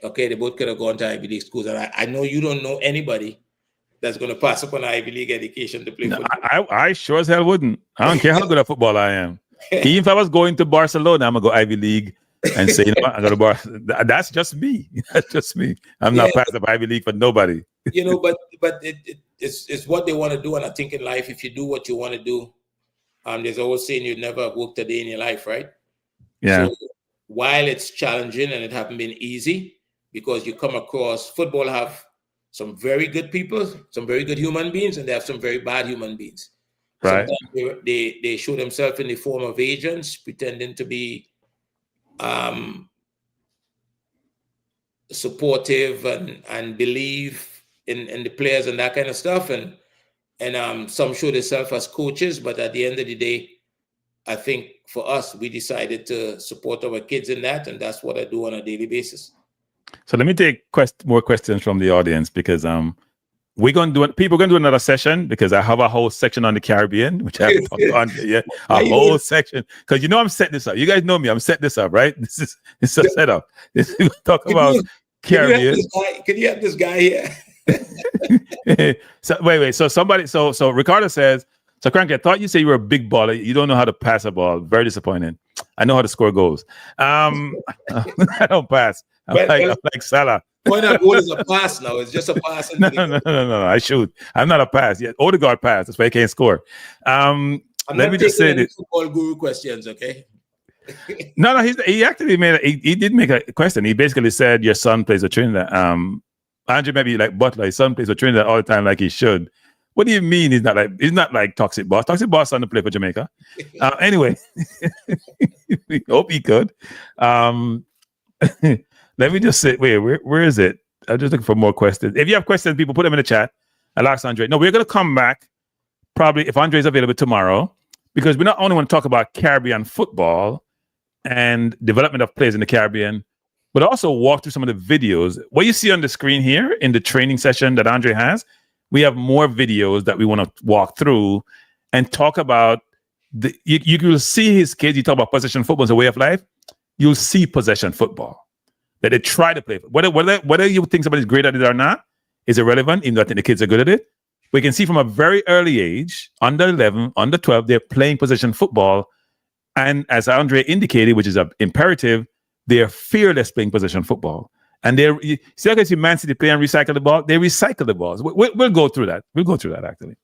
Okay, they both could have gone to Ivy League schools, and I know you don't know anybody that's going to pass up an Ivy League education to play football. I sure as hell wouldn't. I don't care how good at football I am. Even if I was going to Barcelona, I'm going to go Ivy League and say, I go to Barcelona. That's just me. That's just me. I'm not passing up Ivy League for nobody. But it's what they want to do. And I think in life, if you do what you want to do, there's always saying you'd never have worked a day in your life, right? Yeah. So while it's challenging and it hasn't been easy, because you come across, football have some very good people, some very good human beings, and they have some very bad human beings. Right. Sometimes they show themselves in the form of agents, pretending to be supportive and believe in the players and that kind of stuff. And some show themselves as coaches, but at the end of the day, I think for us, we decided to support our kids in that, and that's what I do on a daily basis. So let me take more questions from the audience, because people are going to do another session, because I have a whole section on the Caribbean, which I haven't talked about yet. A whole section, because I'm setting this up. You guys know me. I'm setting this up, right? This is a setup. This is talk about Caribbean. Can you have this guy here? So wait. So somebody. So Ricardo says. So Cranky, I thought you said you were a big baller. You don't know how to pass a ball. Very disappointing. I know how to score goals. I don't pass. I'm like Salah. Point out goal is a pass now. It's just a pass. No. I shoot. I'm not a pass yet. Odegaard pass. That's why I can't score. Let me just say this. Football guru questions, okay? No. He actually he did make a question. He basically said your son plays with Trinidad. Andrew maybe like Butler. His son plays with Trinidad all the time, like he should. What do you mean he's not like Toxic Boss? Toxic Boss on to play for Jamaica. Anyway, we hope he could. Let me just say, where is it? I'm just looking for more questions. If you have questions, people put them in the chat. I'll ask Andre. No, we're going to come back probably if Andre is available tomorrow, because we not only want to talk about Caribbean football and development of players in the Caribbean, but also walk through some of the videos. What you see on the screen here in the training session that Andre has, we have more videos that we want to walk through and talk about. You will see his kids. You talk about possession football as a way of life. You'll see possession football that they try to play. Whether you think somebody's great at it or not is irrelevant, even though I think the kids are good at it. We can see from a very early age, under 11, under 12, they're playing possession football. And as Andre indicated, which is an imperative, they're fearless playing possession football. And you see Man City play and recycle the ball. They recycle the balls. We'll go through that. We'll go through that, actually.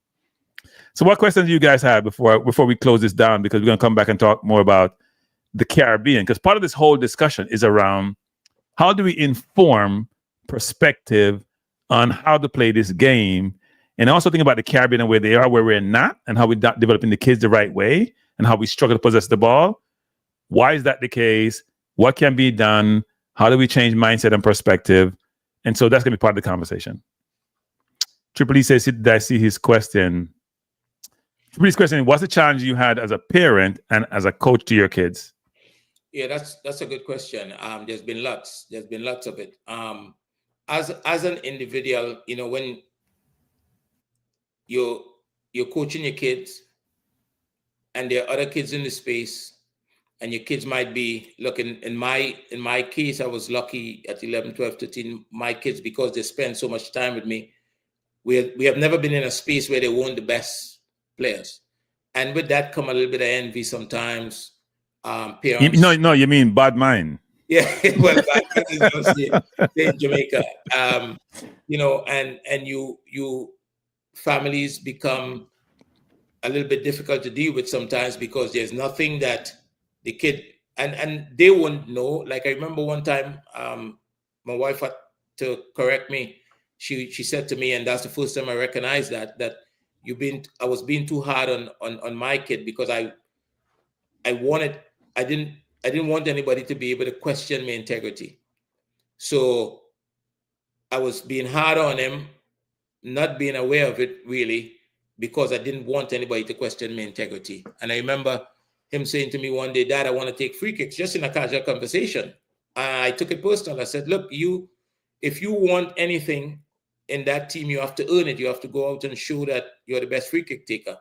So what questions do you guys have before we close this down? Because we're going to come back and talk more about the Caribbean. Because part of this whole discussion is around how do we inform perspective on how to play this game, and also think about the Caribbean and where they are, where we're not, and how we're not developing the kids the right way, and how we struggle to possess the ball. Why is that the case? What can be done? How do we change mindset and perspective? And so that's going to be part of the conversation. Triple E says, did I see his question? Triple E's question, what's the challenge you had as a parent and as a coach to your kids? Yeah, that's a good question. There's been lots of it. As an individual, when you're coaching your kids and there are other kids in the space, and your kids might be looking, in my case, I was lucky at 11, 12, 13, my kids, because they spend so much time with me, we have never been in a space where they weren't the best players. And with that come a little bit of envy sometimes. Parents. No, you mean bad mind. Yeah, well, bad mind is in Jamaica. And you families become a little bit difficult to deal with sometimes, because there's nothing that the kid, and they won't know. Like, I remember one time, my wife had to correct me. She said to me, and that's the first time I recognized that I was being too hard on my kid, because I didn't want anybody to be able to question my integrity. So I was being hard on him, not being aware of it really, because I didn't want anybody to question my integrity. And I remember him saying to me one day, "Dad, I want to take free kicks," just in a casual conversation. I took it personal. I said, "Look, if you want anything in that team, you have to earn it. You have to go out and show that you're the best free kick taker."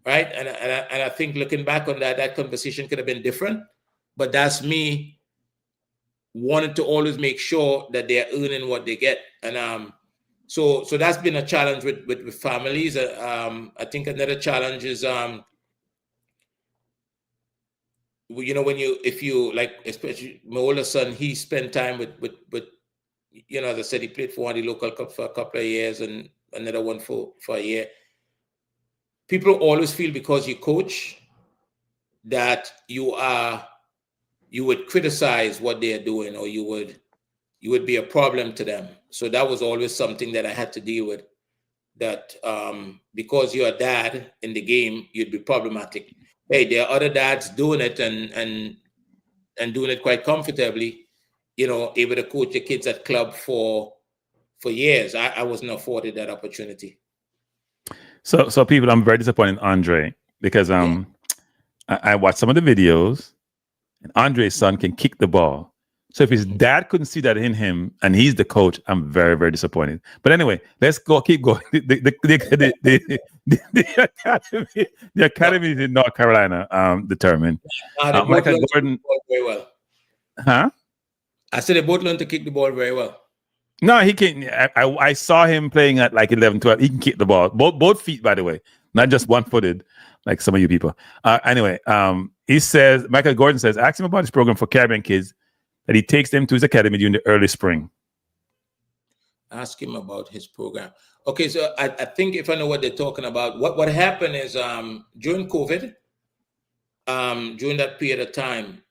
Right? And I think, looking back on that conversation could have been different, but that's me wanting to always make sure that they're earning what they get. And so that's been a challenge with families. I think another challenge is if you like, especially my older son, he spent time with as I said, he played for one of the local cups for a couple of years and another one for a year. People always feel because you coach that you would criticize what they are doing, or you would be a problem to them. So that was always something that I had to deal with. that because you're a dad in the game, you'd be problematic. Hey, there are other dads doing it and doing it quite comfortably, able to coach the kids at club for years. I wasn't afforded that opportunity. So people, I'm very disappointed in Andre because I watched some of the videos, and Andre's son can kick the ball. So if his dad couldn't see that in him, and he's the coach, I'm very, very disappointed. But anyway, let's keep going. The academies in North Carolina determined. Michael Gordon very well. Huh? I said they both learned to kick the ball very well. No, he can. I saw him playing at like 11, 12. He can kick the ball. Both feet, by the way, not just one-footed, like some of you people. Anyway, he says, Michael Gordon says, ask him about his program for Caribbean kids that he takes them to his academy during the early spring. Ask him about his program. Okay, so I think if I know what they're talking about, what happened is during COVID, during that period of time,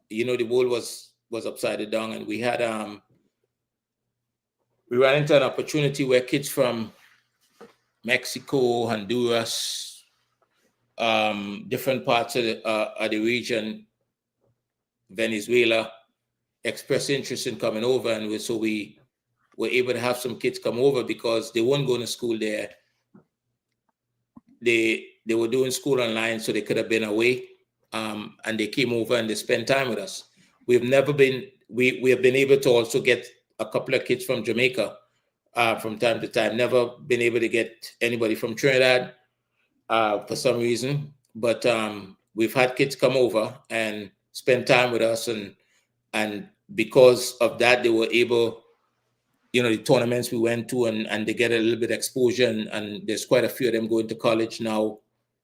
the world was upside down, and we had we ran into an opportunity where kids from Mexico, Honduras, different parts of the region, Venezuela, expressed interest in coming over, and so we were able to have some kids come over because they weren't going to school there. They were doing school online, so they could have been away, and they came over and they spent time with us. We have been able to also get a couple of kids from Jamaica from time to time. Never been able to get anybody from Trinidad for some reason, but we've had kids come over and spend time with us, and because of that, they were able, the tournaments we went to, and they get a little bit of exposure, and there's quite a few of them going to college now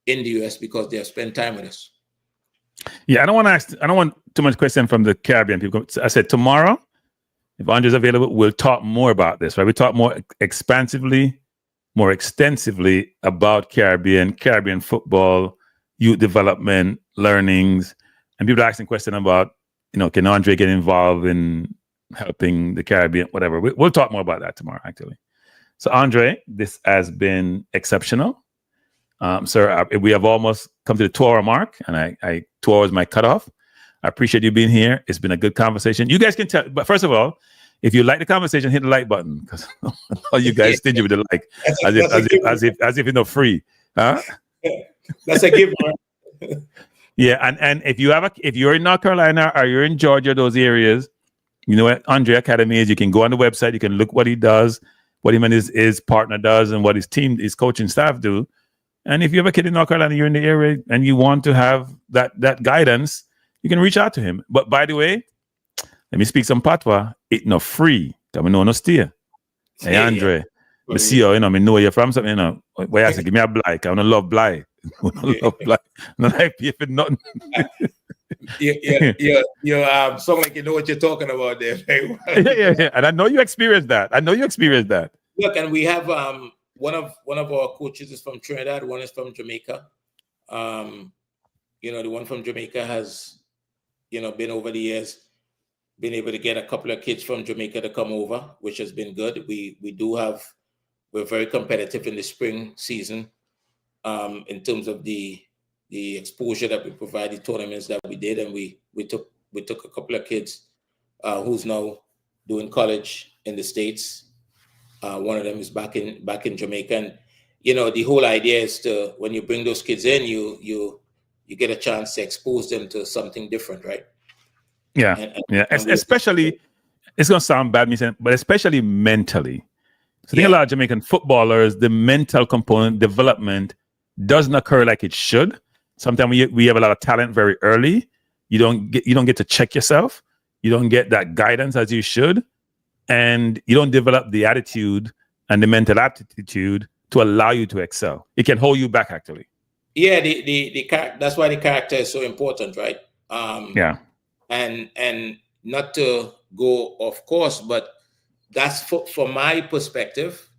in the US because they have spent time with us. Yeah, I don't want too much question from the Caribbean people. I said tomorrow, if Andre's available, we'll talk more about this, right? We talk more expansively, more extensively about Caribbean football, youth development, learnings, and people are asking questions about, can Andre get involved in helping the Caribbean, whatever. We'll talk more about that tomorrow, actually. So, Andre, this has been exceptional. Sir, we have almost come to the 2-hour mark, and 2 hours is my cutoff. I appreciate you being here. It's been a good conversation. You guys can tell, but first of all, if you like the conversation, hit the like button, because all you guys stingy with the like, as if it's free, huh? That's a given. Yeah, and if you're in North Carolina or you're in Georgia, those areas, you know what Andre Academy is. You can go on the website. You can look what he does, what him and his partner does, and what his team, his coaching staff do. And if you have a kid in North Carolina, you're in the area, and you want to have that guidance, you can reach out to him. But by the way, let me speak some patois. It's not free. Come on, no stay. Hey, Andre, I see you. Me know you're from something. Why I say, give me a blight. I want to love blight. Love blight. Not like pay for nothing. You sound like you know what you're talking about there. Yeah. And I know you experienced that. Look, and we have one of our coaches is from Trinidad. One is from Jamaica. The one from Jamaica has, been over the years, been able to get a couple of kids from Jamaica to come over, which has been good. We're very competitive in the spring season in terms of the exposure that we provide, the tournaments that we did, and we took a couple of kids who's now doing college in the States. One of them is back in Jamaica, and the whole idea is to, when you bring those kids in, you get a chance to expose them to something different, right? Yeah, especially, it's gonna sound bad, but especially mentally. So I think a lot of Jamaican footballers, the mental component development doesn't occur like it should. Sometimes we have a lot of talent very early. You don't get to check yourself. You don't get that guidance as you should, and you don't develop the attitude and the mental aptitude to allow you to excel. It can hold you back, actually. Yeah, that's why the character is so important, right? And not to go off course, but that's from my perspective.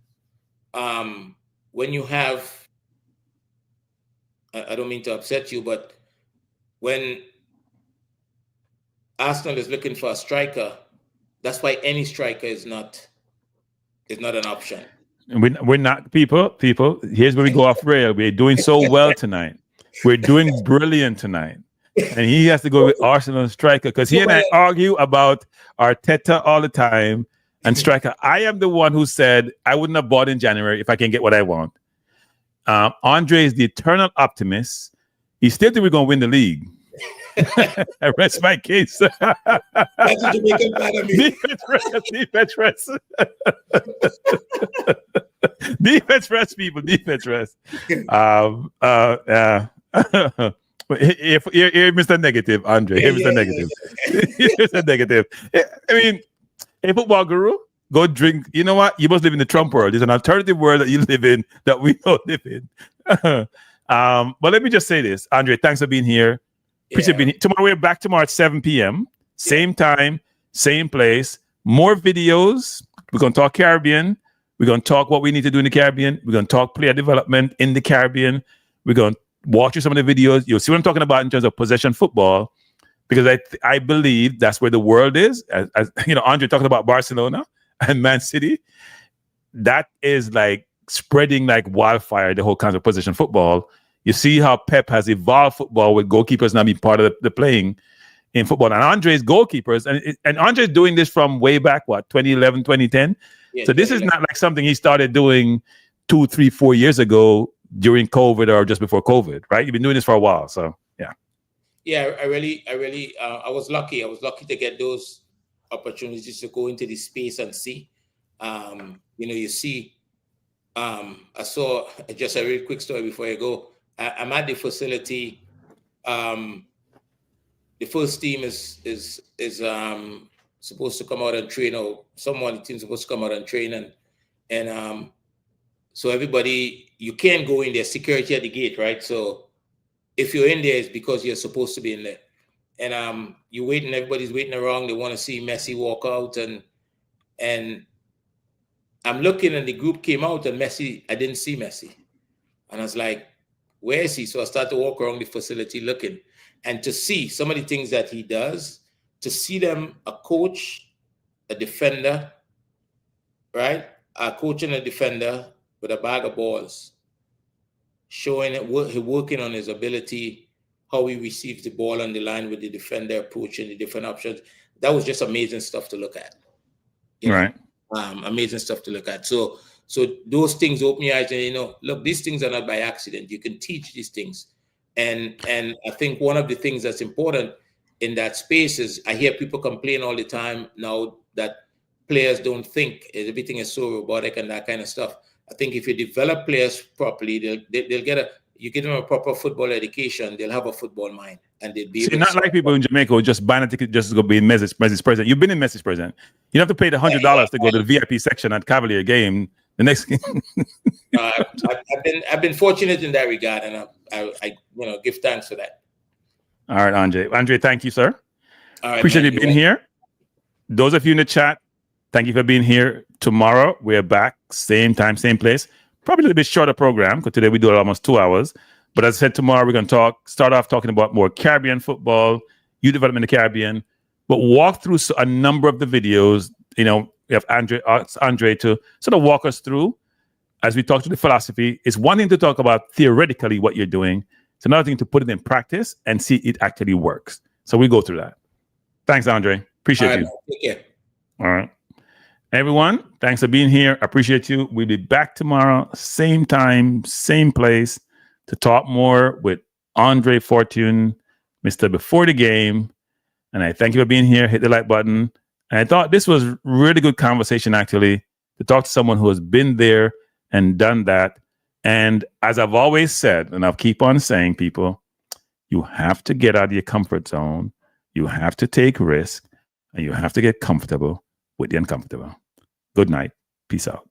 When you have, I don't mean to upset you, but when Arsenal is looking for a striker, that's why any striker is not an option. we're not people. Here's where we go off rail. We're doing so well tonight. We're doing brilliant tonight. And he has to go with Arsenal striker because he and I argue about Arteta all the time. And striker, I am the one who said I wouldn't have bought in January if I can get what I want. Andre is the eternal optimist. He still think we're going to win the league. I rest my case. That's what you make part of me. Defense rest. Defense rest, people. Defense rest. Here, Mr. Negative, Andre. Here, Mr. Negative. Mr. Negative. I mean, a football guru, go drink. You know what? You must live in the Trump world. There's an alternative world that you live in that we don't live in. But let me just say this, Andre. Thanks for being here. Appreciate being here. Tomorrow we're back tomorrow at 7 p.m. Same time, same place. More videos. We're gonna talk Caribbean. We're gonna talk what we need to do in the Caribbean. We're gonna talk player development in the Caribbean. We're gonna watch through some of the videos. You'll see what I'm talking about in terms of possession football, because I believe that's where the world is. As you know, Andre talking about Barcelona and Man City. That is like spreading like wildfire, the whole kinds of possession football. You see how Pep has evolved football with goalkeepers now being part of the playing in football. And Andre's goalkeepers, and Andre's doing this from way back, 2011, 2010? Yeah, so this is not like something he started doing 2, 3, 4 years ago during COVID or just before COVID, right? You've been doing this for a while, so yeah. Yeah, I was lucky. I was lucky to get those opportunities to go into the space and see. You see, I saw just a really quick story before I go. I'm at the facility. The first team is supposed to come out and train, or someone the team's supposed to come out and train, and so everybody, you can't go in there. Security at the gate, right? So if you're in there, it's because you're supposed to be in there, and you're waiting. Everybody's waiting around. They want to see Messi walk out, and I'm looking, and the group came out, and Messi, I didn't see Messi, and I was like, where is he? So I started to walk around the facility looking, and to see some of the things that he does, to see them, a coach, a defender, right? A coach and a defender with a bag of balls, showing it, working on his ability, how he receives the ball on the line with the defender, approaching the different options. That was just amazing stuff to look at. Right. Amazing stuff to look at. So those things open your eyes, and look, these things are not by accident. You can teach these things, and I think one of the things that's important in that space is I hear people complain all the time now that players don't think, everything is so robotic and that kind of stuff. I think if you develop players properly, they'll get you give them a proper football education, they'll have a football mind, and they'll be able not like people in Jamaica who just buy a ticket just to go be in Messi's present. You've been in Messi's present. You don't have to pay the $100 to go to the VIP section at Cavalier game. The next game. I've been fortunate in that regard, and I give thanks for that. All right, Andre. Andre, thank you, sir. All right, appreciate you being here. Those of you in the chat, thank you for being here. Tomorrow we're back, same time, same place. Probably a little bit shorter program because today we do it almost 2 hours. But as I said, tomorrow we're going to start off talking about more Caribbean football, youth development in the Caribbean, but walk through a number of the videos. We have Andre to sort of walk us through as we talk to the philosophy. It's one thing to talk about theoretically what you're doing. It's another thing to put it in practice and see it actually works. So we go through that. Thanks, Andre. Appreciate you. Take care. All right. Everyone, thanks for being here. I appreciate you. We'll be back tomorrow, same time, same place, to talk more with Andre Fortune, Mr. Before the Game. And I thank you for being here. Hit the like button. And I thought this was really good conversation, actually, to talk to someone who has been there and done that. And as I've always said, and I'll keep on saying, people, you have to get out of your comfort zone. You have to take risk, and you have to get comfortable with the uncomfortable. Good night. Peace out.